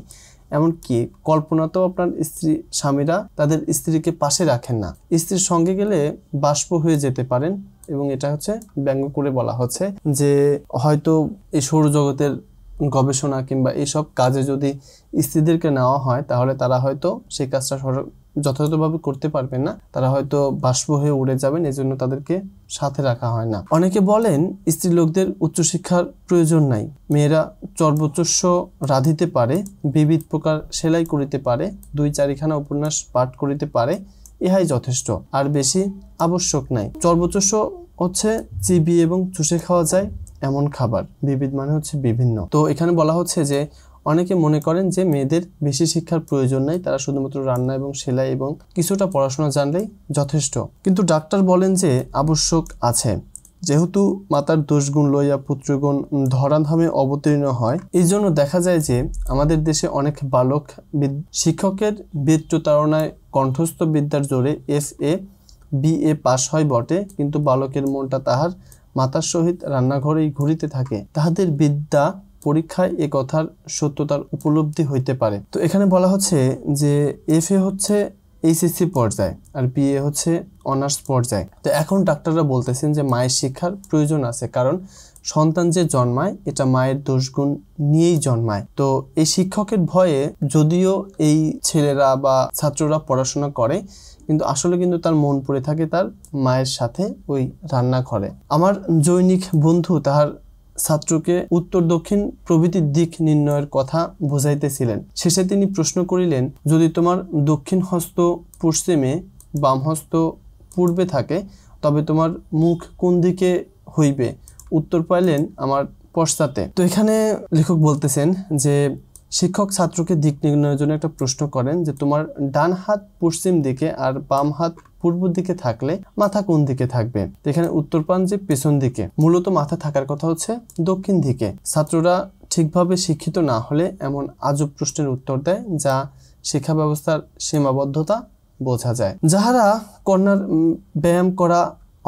এমনকি কল্পনাতেও আপনার স্বামীরা তাদের স্ত্রীকে পাশে রাখেন না। স্ত্রীর সঙ্গে গেলে বাষ্প হয়ে যেতে পারেন এবং এটা হচ্ছে ব্যঙ্গ করে বলা হচ্ছে যে হয়তো এই সৌরজগতের গবেষণা কিংবা এইসব কাজে যদি স্ত্রীদেরকে নেওয়া হয় তাহলে তারা হয়তো সেই কাজটা যথাযথভাবে করতে পারবেন না, তারা হয়তো বাষ্প হয়ে উড়ে যাবেন, এজন্য তাদেরকে সাথে রাখা হয় না। অনেকে বলেন স্ত্রী লোকদের উচ্চশিক্ষার প্রয়োজন নাই, মেয়েরা চর্বচস্য রাঁধিতে পারে, বিবিধ প্রকার সেলাই করিতে পারে, 2-4খানা উপন্যাস পাঠ করিতে পারে, ইহাই যথেষ্ট, আর বেশি আবশ্যক নাই। চর্বচস্য হচ্ছে চিবিয়ে এবং চুষে খাওয়া যায় এমন খাবার, বিবিধ মানে হচ্ছে বিভিন্ন। তো এখানে বলা হচ্ছে যে অনেকে মনে করেন যে মেয়েদের বেশি শিক্ষার প্রয়োজন নাই, তারা শুধুমাত্র রান্না এবং সেলাই এবং কিছুটা পড়াশোনা জানলেই যথেষ্ট। কিন্তু ডাক্তার বলেন যে আবশ্যক আছে, যেহেতু মাতার দোষগুণ লইয়া পুত্রগণ ধরাধামে অবতীর্ণ হয়, এই জন্য দেখা যায় যে আমাদের দেশে অনেক বালক শিক্ষকের বেত্রতারণায় কণ্ঠস্থ বিদ্যার জোরে FA BA পাশ হয় বটে, কিন্তু বালকের মনটা তাহার মাতার সহিত রান্নাঘরেই ঘুরিতে থাকে, তাহাদের বিদ্যা পরীক্ষায় এ কথার সত্যতার উপলব্ধি হইতে পারে। তো এখানে বলা হচ্ছে যে FA হচ্ছে HSC পর্যায়ে আর BA হচ্ছে অনার্স পর্যায়ে। তো এখন ডাক্তাররা বলতেছেন যে মায়ের শিক্ষার প্রয়োজন আছে, কারণ সন্তান যে জন্মায় এটা মায়ের দোষগুণ নিয়েই জন্মায়। তো এই শিক্ষকের ভয়ে যদিও এই ছেলেরা বা ছাত্ররা পড়াশোনা করে, কিন্তু আসলে কিন্তু তার মন পড়ে থাকে তার মায়ের সাথে ওই রান্নাঘরে। আমার জৈনিক বন্ধু তাহার ছাত্রকে উত্তর দক্ষিণ প্রভৃতি দিক নির্ণয়ের কথা বুঝাইতেছিলেন। শেষে তিনি প্রশ্ন করিলেন, যদি তোমার দক্ষিণ হস্ত পশ্চিমে, বাম হস্ত পূর্বে থাকে, তবে তোমার মুখ কোন দিকে হইবে? উত্তর পাইলেন, আমার পশ্চাতে। তো এখানে লেখক বলতেছেন যে শিক্ষক ছাত্রকে দিক নির্ণয়ের জন্য একটা প্রশ্ন করেন যে তোমার ডান হাত পশ্চিম দিকে আর বাম হাত পূর্ব দিকে থাকলে মাথা কোন দিকে থাকবে? এখানে উত্তর পান যে পেছন দিকে। মূলত মাথা থাকার কথা হচ্ছে দক্ষিণ দিকে। ছাত্ররা ঠিকভাবে শিক্ষিত না হলে এমন আজব প্রশ্নের উত্তর দেয়, যা শিক্ষা ব্যবস্থার সীমাবদ্ধতা বোঝা যায়। যাহারা কন্যার ব্যায়াম করা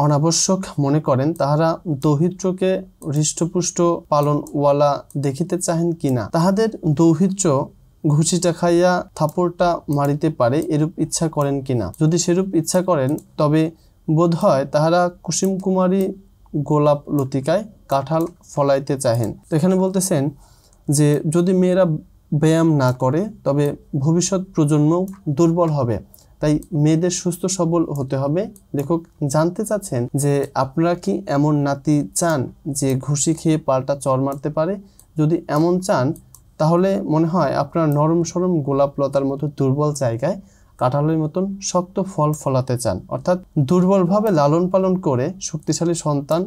অনাবশ্যক মনে করেন, তাহারা দৌহিত্রকে হৃষ্টপুষ্ট পালনওয়ালা দেখিতে চাহেন কিনা? তাহাদের দৌহিত্র ঘুষিটা খাইয়া থাপড়টা মারিতে পারে, এরূপ ইচ্ছা করেন কিনা? যদি সেরূপ ইচ্ছা করেন, তবে বোধ হয় তাহারা কুসুম কুমারী গোলাপ লতিকায় কাঁঠাল ফলাইতে চাহেন। তো এখানে বলতেছেন যে যদি মেয়েরা ব্যায়াম না করে তবে ভবিষ্যৎ প্রজন্ম দুর্বল হবে, তাই মেয়েদের সুস্থ সবল হতে হবে। লেখক জানতে চাচ্ছেন যে আপনারা কি এমন নাতি চান যে ঘুষি খেয়ে পাল্টা চর মারতে পারে? যদি এমন চান তাহলে মনে হয় আপনারা নরম সরম গোলাপ লতার মতো দুর্বল জায়গায় কাঁঠালের মতন শক্ত ফল ফলাতে চান, অর্থাৎ দুর্বলভাবে লালন পালন করে শক্তিশালী সন্তান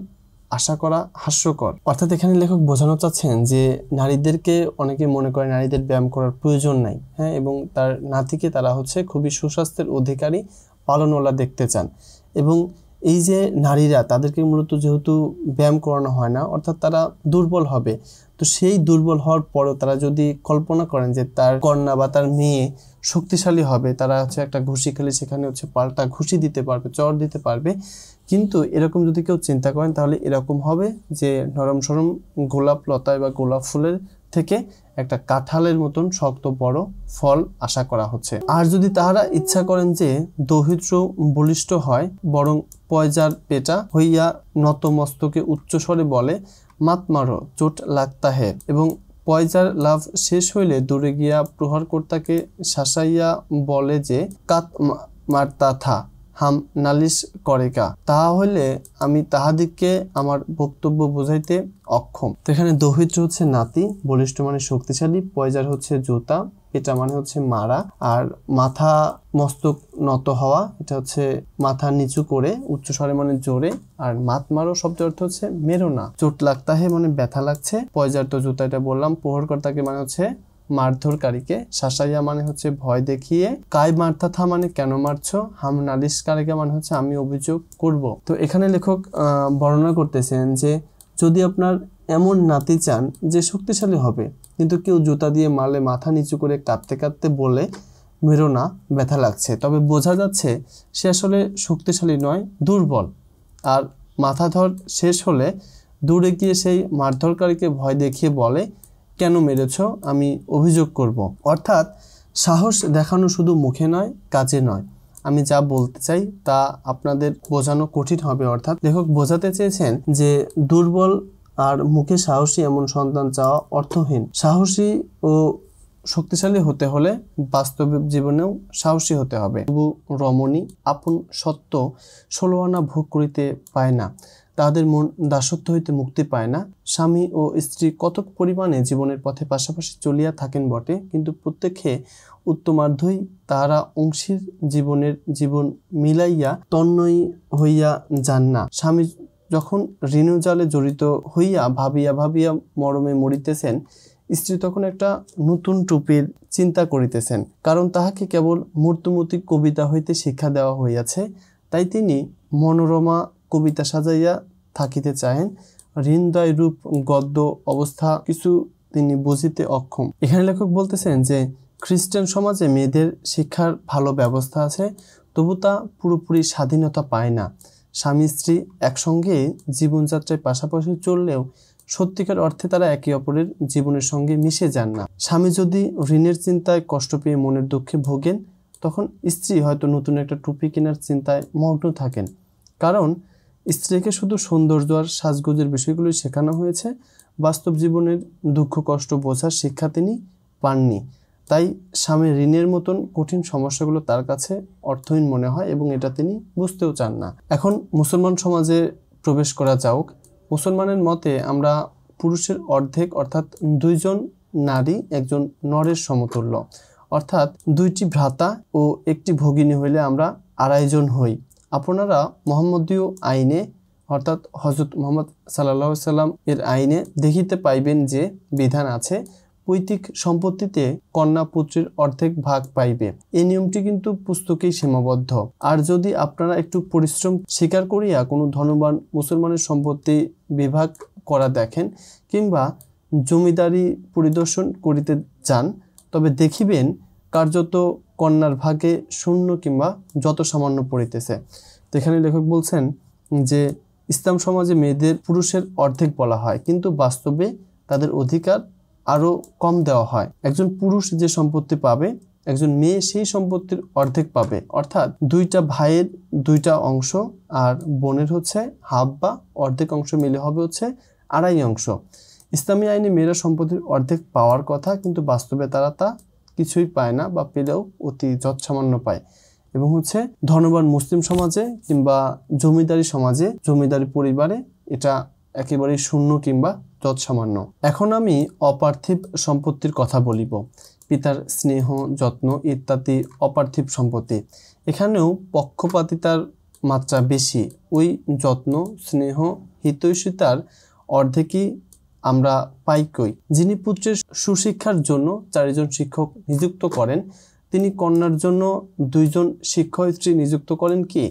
আশা করা হাস্যকর। অর্থাৎ এখানে লেখক বোঝানো চাচ্ছেন যে নারীদেরকে অনেকে মনে করে নারীদের ব্যায়াম করার প্রয়োজন নাই, হ্যাঁ, এবং তার নাতিকে তারা হচ্ছে খুবই সুস্বাস্থ্যের অধিকারী পালনওয়ালা দেখতে চান। এবং এই যে নারীরা, তাদেরকে মূলত যেহেতু ব্যায়াম করানো হয় না, অর্থাৎ তারা দুর্বল হবে। তো সেই দুর্বল হওয়ার পরেও তারা যদি কল্পনা করেন যে তার কন্যা বা তার মেয়ে শক্তিশালী হবে, তারা হচ্ছে একটা ঘুষি খেলে সেখানে হচ্ছে পাল্টা ঘুষি দিতে পারবে, চর দিতে পারবে, কিন্তু এরকম যদি কেউ চিন্তা করেন তাহলে এরকম হবে যে নরম সরম গোলাপ লতায় বা গোলাপ ফুলের থেকে একটা কাঁঠালের মতন শক্ত বড় ফল আশা করা হচ্ছে। আর যদি তাহারা ইচ্ছা করেন যে দৌহিত্র বলিষ্ঠ হয়, বরং পয়জার পেটা হইয়া নত মস্তকে উচ্চস্বরে বলে, মাত মারো, চোট লাগতা হে, এবং পয়জার লাভ শেষ হইলে দূরে গিয়া প্রহারকর্তাকে শাসাইয়া বলে যে কাত মারতা থা, হাম নালিশ করেকা, তাহা হইলে আমি তাহাদিগকে আমার বক্তব্য বোঝাইতে অক্ষম। তো এখানে দৌহিত্র হচ্ছে নাতি, বলিষ্ঠ মানে শক্তিশালী, পয়জার হচ্ছে জুতা, পেটা মানে হচ্ছে মারা, আর মাথা মস্তক নত হওয়া, এটা হচ্ছে মাথা নিচু করে, উচ্চস্বরে মানে জোরে, আর মাত মারো শব্দের অর্থ হচ্ছে মেরো না, চোট লাগতা হে মানে ব্যথা লাগছে, পয়জার তো জুতা এটা বললাম, প্রহরকর্তাকে মানে হচ্ছে মারধরকারীকে, শাসাইয়া মানে হচ্ছে ভয় দেখিয়ে, কাই মারতা থা মানে কেন মারছো, হাম নালিশকারীকে মানে হচ্ছে আমি অভিযোগ করব। তো এখানে লেখক বর্ণনা করতেছেন যে যদি আপনার এমন নাতি চান যে শক্তিশালী হবে, কিন্তু কেউ জুতা দিয়ে মারলে মাথা নিচু করে কাঁদতে কাঁদতে বলে মেরো না, ব্যথা লাগছে, তবে বোঝা যাচ্ছে সে আসলে শক্তিশালী নয়, দুর্বল। আর মাথা ধর শেষ হলে দূরে গিয়ে সেই মারধরকারীকে ভয় দেখিয়ে বলে, কেন মেরেছ, আমি অভিযোগ করব। অর্থাৎ সাহস দেখানো শুধু মুখে নয়, কাজে নয়। আমি যা বলতে চাই তা আপনাদের বোঝানো কঠিন হবে। অর্থাৎ লেখক বোঝাতে চেয়েছেন যে দুর্বল আর মুখে সাহসী এমন সন্তান চাওয়া অর্থহীন। সাহসী ও শক্তিশালী হতে হলে বাস্তব জীবনেও সাহসী হতে হবে। তবু রমণী আপন সত্য 16 আনা ভোগ করিতে পায় না, তাদের মন দাসত্ব হইতে মুক্তি পায় না। স্বামী ও স্ত্রী কতক পরিমাণে জীবনের পথে পাশাপাশি চলিয়া থাকেন বটে, কিন্তু প্রত্যেকে উত্তমার্ধই তাহারা অংশীর জীবন মিলাইয়া তন্ময়ী হইয়া যান না। স্বামী যখন ঋণজালে জড়িত হইয়া ভাবিয়া ভাবিয়া মরমে মরিতেছেন, স্ত্রী তখন একটা নতুন টুপির চিন্তা করিতেছেন, কারণ তাহাকে কেবল মূর্তিমূর্তি কবিতা হইতে শিক্ষা দেওয়া হইয়াছে। তাই তিনি মনোরমা কবিতা সাজাইয়া থাকিতে চাহেন। হৃদয় রূপ গদ্য অবস্থা কিছু তিনি বুঝিতে অক্ষম। এখানে লেখক বলতেছেন যে খ্রিস্টান সমাজে মেয়েদের শিক্ষার ভালো ব্যবস্থা আছে, তবু তা পুরোপুরি স্বাধীনতা পায় না। স্বামী স্ত্রী একসঙ্গে জীবনযাত্রায় পাশাপাশি চললেও সত্যিকার অর্থে তারা একে অপরের জীবনের সঙ্গে মিশে যান না। স্বামী যদি ঋণের চিন্তায় কষ্ট পেয়ে মনের দুঃখে ভোগেন, তখন স্ত্রী হয়তো নতুন একটা টুপি কেনার চিন্তায় মগ্ন থাকেন, কারণ স্ত্রীকে শুধু সৌন্দর্য আর সাজগোজের বিষয়গুলো শেখানো হয়েছে, বাস্তব জীবনের দুঃখ কষ্ট বোঝার শিক্ষা তিনি পাননি। তাই স্বামীর ঋণের মতন কঠিন সমস্যাগুলো তার কাছে অর্থহীন মনে হয় এবং এটা তিনি বুঝতেও চান না। এখন মুসলমান সমাজে প্রবেশ করা যাওক। মুসলমানের মতে আমরা পুরুষের অর্ধেক অর্থাৎ 2 জন নারী 1 জন নরের সমতুল্য, অর্থাৎ 2টি ভ্রাতা ও 1টি ভগিনী হইলে আমরা 2.5 জন হই। আপনারা মোহাম্মদীয় আইনে অর্থাৎ হযরত মুহাম্মদ সাল্লাল্লাহু আলাইহি সাল্লাম এর আইনে দেখিতে পাইবেন যে বিধান আছে, পৈতৃক সম্পত্তিতে কন্যা পুত্রের অর্ধেক ভাগ পাইবে। এই নিয়মটি কিন্তু পুস্তকেই সীমাবদ্ধ। আর যদি আপনারা একটু পরিশ্রম স্বীকার করিয়া কোনো ধনবান মুসলমানের সম্পত্তি বিভাগ করা দেখেন কিংবা জমিদারি পরিদর্শন করিতে যান, তবে দেখিবেন কার্যত কন্যার ভাগে শূন্য কিংবা যত সামান্য পড়িতেছে। তো এখানে লেখক বলছেন যে ইসলাম সমাজে মেয়েদের পুরুষের অর্ধেক বলা হয়, কিন্তু বাস্তবে তাদের অধিকার আরো কম দেওয়া হয়। একজন পুরুষ যে সম্পত্তি পাবে, একজন মেয়ে সেই সম্পত্তির অর্ধেক পাবে, অর্থাৎ 2টা ভাইয়ের 2টা অংশ আর বোনের হচ্ছে হাফ বা অর্ধেক অংশ মিলে হবে হচ্ছে 2.5 অংশ। ইসলামী আইনে মেয়েরা সম্পত্তির অর্ধেক পাওয়ার কথা, কিন্তু বাস্তবে তারা তা কিছুই পায় না বা পেলেও অতি যৎসামান্য পায়। এবং হচ্ছে ধনবান মুসলিম সমাজে কিংবা জমিদারি সমাজে, জমিদারি পরিবারে এটা একেবারেই শূন্য কিংবা যৎসামান্য। এখন আমি অপার্থিব সম্পত্তির কথা বলিব। পিতার স্নেহ যত্ন ইত্যাদি অপার্থিব সম্পত্তি। এখানেও পক্ষপাতিতার মাত্রা বেশি। ওই যত্ন স্নেহ হিতৈষিতার অর্ধেকই আমরা পাই কই। যিনি পুত্রের সুশিক্ষার জন্য 4 জন শিক্ষক নিযুক্ত করেন, তিনি কন্যার জন্য 2 জন শিক্ষয়িত্রী নিযুক্ত করেন কি?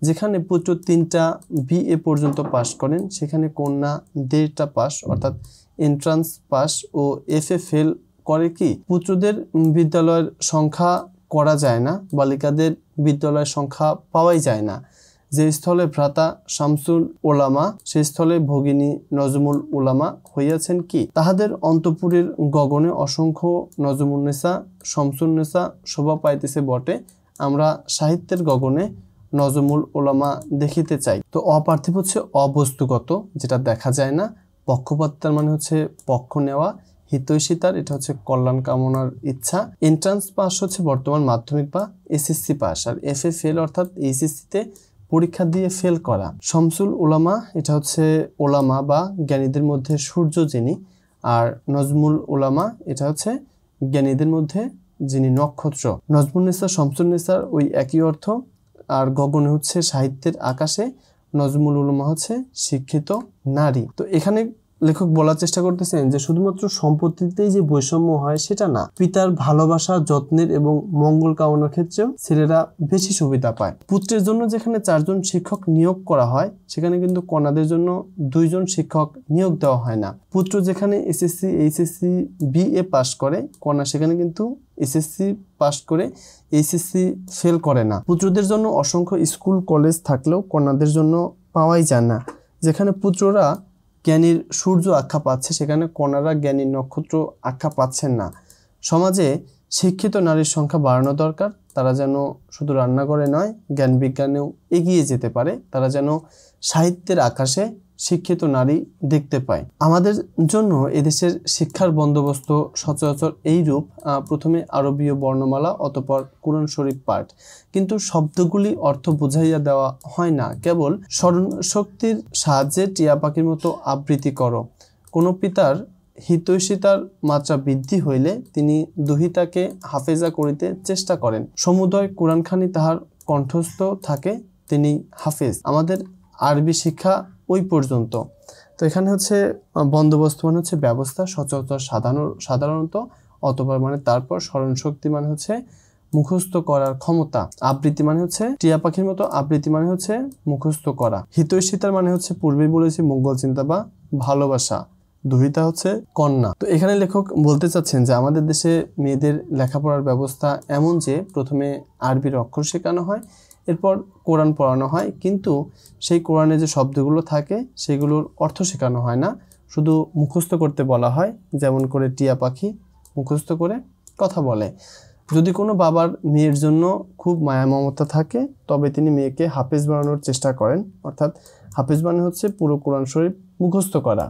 যেখানে পুত্র 3টা BA পর্যন্ত পাশ করেন, সেখানে কন্যা 1.5টা পাস অর্থাৎ এন্ট্রান্স পাস ও FA ফেল করে কি? পুত্রদের বিদ্যালয়ের সংখ্যা করা যায় না, বালিকাদের বিদ্যালয়ের সংখ্যা পাওয়াই যায় না। যে স্থলে ভ্রাতা শামসুল ওলামা, সেই স্থলে ভগিনী নজমুল উলামা হইয়াছেন কি? তাহাদের অন্তঃপুরের গগনে অসংখ্য নজমুন্নেসা শামসুন্নেসা শোভা পাইতেছে বটে, আমরা সাহিত্যের গগনে নজমুল ওলামা দেখিতে চাই। তো অপার্থিব হচ্ছে অবস্তুগত, যেটা দেখা যায় না। পক্ষপাতিতার মানে হচ্ছে পক্ষ নেওয়া। হিতৈষিতার এটা হচ্ছে কল্যাণ কামনার ইচ্ছা। এন্ট্রান্স পাস হচ্ছে বর্তমান মাধ্যমিক বা SSC পাস, আর FA ফেল অর্থাৎ HSC-তে পরীক্ষা দিয়ে ফেল করা। শামসুল উলামা এটা হচ্ছে ওলামা বা জ্ঞানীদের মধ্যে সূর্য যিনি, আর নজমুল উলামা এটা হচ্ছে জ্ঞানীদের মধ্যে যিনি নক্ষত্র। নজমুন্নেসা শামসুন্নেসার ওই একই অর্থ, আর গগনে হচ্ছে সাহিত্যের আকাশে, নজমুল উলামা হচ্ছে শিক্ষিত নারী। তো এখানে লেখক বলার চেষ্টা করতেছেন যে শুধুমাত্র সম্পত্তিতেই যে বৈষম্য হয় সেটা না, পিতার ভালোবাসা যত্নের এবং মঙ্গল কামনার ক্ষেত্রেও ছেলেরা বেশি সুবিধা পায়। পুত্রের জন্য যেখানে 4 জন শিক্ষক নিয়োগ করা হয়, সেখানে কিন্তু কন্যাদের জন্য 2 জন শিক্ষক নিয়োগ দেওয়া হয় না। পুত্র যেখানে SSC HSC BA পাস করে, কন্যা সেখানে কিন্তু SSC পাস করে HSC ফেল করে না। পুত্রদের জন্য অসংখ্য স্কুল কলেজ থাকলেও কন্যাদের জন্য পাওয়াই যায় না। যেখানে পুত্ররা জ্ঞানীর সূর্য আখ্যা পাচ্ছে, সেখানে কন্যারা জ্ঞানীর নক্ষত্র আখ্যা পাচ্ছেন না। সমাজে শিক্ষিত নারীর সংখ্যা বাড়ানো দরকার, তারা যেন শুধু রান্নাঘরে নয়, জ্ঞান বিজ্ঞানেও এগিয়ে যেতে পারে, তারা যেন সাহিত্যের আকাশে শিক্ষিত নারী দেখতে পায়। আমাদের জন্য এদেশের শিক্ষার বন্দোবস্ত সচরাচর এইরূপ, প্রথমে আরবীয় বর্ণমালা, অতঃপর কুরআন শরীফ পাঠ। কিন্তু শব্দগুলি অর্থ বুঝাইয়া দেওয়া হয় না, কেবল স্মরণ শক্তির সাহায্যে টিয়া পাখির মতো আবৃত্তি করো। কোনো পিতার হিতৈষিতার মাত্রা বৃদ্ধি হইলে তিনি দুহিতাকে হাফেজা করিতে চেষ্টা করেন। সমুদয় কোরআনখানি তাহার কণ্ঠস্থ থাকে, তিনি হাফেজ। আমাদের আরবি শিক্ষা ওই পর্যন্ত। তো এখানে হচ্ছে বন্দোবস্ত মানে হচ্ছে ব্যবস্থা, সচরাচর সাধারণত, অতঃপর মানে তারপর, স্মরণ শক্তি মানে হচ্ছে মুখস্থ করার ক্ষমতা, আবৃত্তি মানে হচ্ছে টিয়া পাখির মতো আবৃত্তি মানে হচ্ছে মুখস্থ করা, হিতৈষিতার মানে হচ্ছে পূর্বেই বলেছি মঙ্গল চিন্তা বা ভালোবাসা, দুহিতা হচ্ছে কন্যা। তো এখানে লেখক বলতে চাচ্ছেন যে আমাদের দেশে মেয়েদের লেখাপড়ার ব্যবস্থা এমন যে প্রথমে আরবির অক্ষর শেখানো হয়, এরপর কোরআন পড়ানো হয়, কিন্তু সেই কোরআনে যে শব্দগুলো থাকে সেগুলোর অর্থ শেখানো হয় না, শুধু মুখস্থ করতে বলা হয়। যেমন করে টিয়া পাখি মুখস্থ করে কথা বলে। যদি কোনো বাবার মেয়ের জন্য খুব মায়া মমতা থাকে তবে তিনি মেয়েকে হাফেজ বানানোর চেষ্টা করেন, অর্থাৎ হাফেজ বানানো হচ্ছে পুরো কোরআন শরীফ মুখস্থ করা।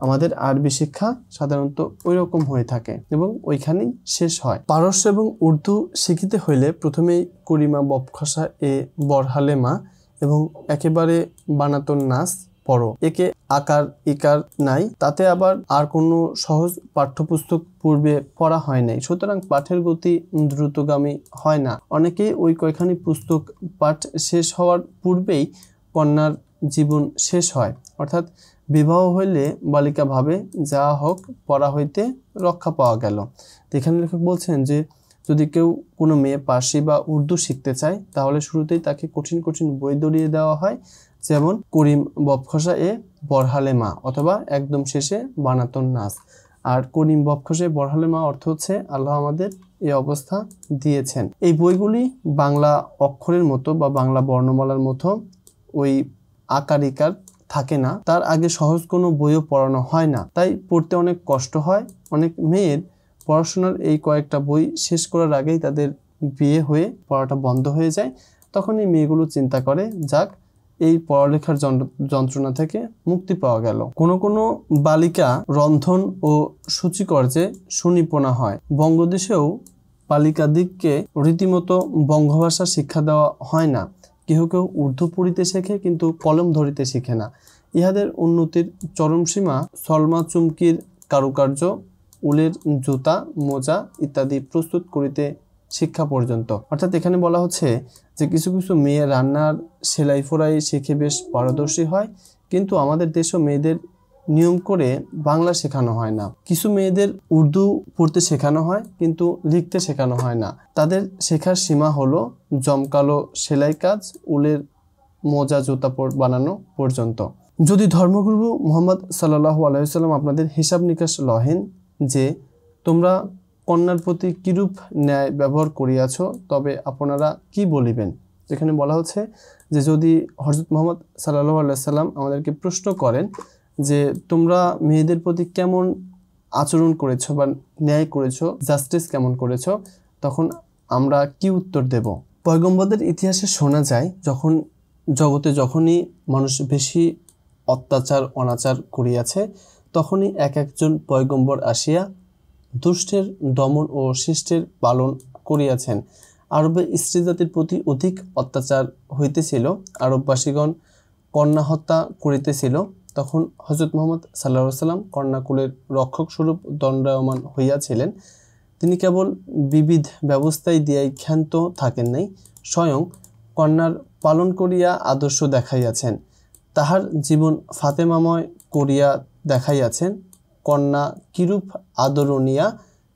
আমাদের আরবি শিক্ষা সাধারণত ওই রকম হয়ে থাকে এবং ওইখানেই শেষ হয়। পারস্য এবং উর্দু শিখিতে হইলে প্রথমেই করিমা ববখসা এ বরহালেমা এবং একেবারে বানাতন নাস পড়ো। একে আকার ইকার নাই, তাতে আবার আর কোনো সহজ পাঠ্যপুস্তক পূর্বে পড়া হয় নাই, সুতরাং পাঠের গতি দ্রুতগামী হয় না। অনেকেই ওই কয়খানি পুস্তক পাঠ শেষ হওয়ার পূর্বেই কন্যার জীবন শেষ হয়, অর্থাৎ বিবাহ হইলে বালিকা ভাবে যা হোক পড়া হইতে রক্ষা পাওয়া গেল। এখানে লেখক বলছেন যে যদি কেউ কোনো মেয়ে পার্সি বা উর্দু শিখতে চায় তাহলে শুরুতেই তাকে কঠিন কঠিন বই ধরিয়ে দেওয়া হয়, যেমন করিম ববখসা এ বরহালে মা অথবা একদম শেষে বানাতন নাস। আর করিম ববখসা এ বরহালে মা অর্থ হচ্ছে আল্লাহ আমাদের এই অবস্থা দিয়েছেন। এই বইগুলি বাংলা অক্ষরের মতো বা বাংলা বর্ণমালার মতো ওই আকার ইকার থাকে না, তার আগে সহজ কোনো বইও পড়ানো হয় না, তাই পড়তে অনেক কষ্ট হয়। অনেক মেয়ের পড়াশোনার এই কয়েকটা বই শেষ করার আগেই তাদের বিয়ে হয়ে পড়াটা বন্ধ হয়ে যায়। তখন এই মেয়েগুলো চিন্তা করে যাক এই পড়ালেখার যন্ত্রণা থেকে মুক্তি পাওয়া গেল। কোনো কোনো বালিকা রন্ধন ও সূচিকার্যে সুনিপুণা হয়। বঙ্গদেশেও বালিকাদিগকে রীতিমতো বঙ্গভাষা শিক্ষা দেওয়া হয় না। কেউ কেউ উর্দু পড়িতে শেখে কিন্তু কলম ধরিতে শিখে না। ইহাদের উন্নতির চরম সীমা সলমা চুমকির কারুকার্য, উলের জুতা মোজা ইত্যাদি প্রস্তুত করিতে শিক্ষা পর্যন্ত। অর্থাৎ এখানে বলা হচ্ছে যে কিছু কিছু মেয়ে রান্নার সেলাই ফোড়াই শিখে বেশ পারদর্শী হয়, কিন্তু আমাদের দেশও মেয়েদের নিয়ম করে বাংলা শেখানো হয় না। কিছু মেয়েদের উর্দু পড়তে শেখানো হয় কিন্তু লিখতে শেখানো হয় না। তাদের শেখার সীমা হলো জমকালো সেলাই কাজ, উলের মোজা জুতা বানানো পর্যন্ত। যদি ধর্মগুরু মুহাম্মদ সাল্লাল্লাহু আলাইহি ওয়াসাল্লাম আপনাদের হিসাব নিকাশ লহেন যে তোমরা কন্যার প্রতি কিরূপ ন্যায় ব্যবহার করিয়াছ, তবে আপনারা কি বলিবেন? যেখানে বলা হচ্ছে যে যদি হযরত মুহাম্মদ সাল্লাল্লাহু আলাইহি ওয়াসাল্লাম আমাদেরকে প্রশ্ন করেন যে তোমরা মেয়েদের প্রতি কেমন আচরণ করেছো বা ন্যায় করেছো, জাস্টিস কেমন করেছো, তখন আমরা কি উত্তর দেব? পয়গম্বরদের ইতিহাসে শোনা যায় যখন জগতে যখনই মানুষ বেশি অত্যাচার অনাচার করিয়াছে তখনই এক একজন পয়গম্বর আসিয়া দুষ্টের দমন ও শিষ্টের পালন করিয়াছেন। আরবে স্ত্রী জাতির প্রতি অধিক অত্যাচার হইতেছিল, আরববাসীগণ কন্যা হত্যা করিতেছিল। তখন হযরত মুহাম্মদ সাল্লাল্লাহু আলাইহি ওয়াসাল্লাম কন্যাকুলের রক্ষক স্বরূপ দণ্ডায়মান হইয়াছিলেন। তিনি কেবল বিবিধ ব্যবস্থায় দিয়াই ক্ষান্ত থাকেন নাই, স্বয়ং কন্যার পালন করিয়া আদর্শ দেখাইয়াছেন। তাহার জীবন ফাতেমাময় করিয়া দেখাইয়াছেন। কন্যা কিরূপ আদরণীয়া,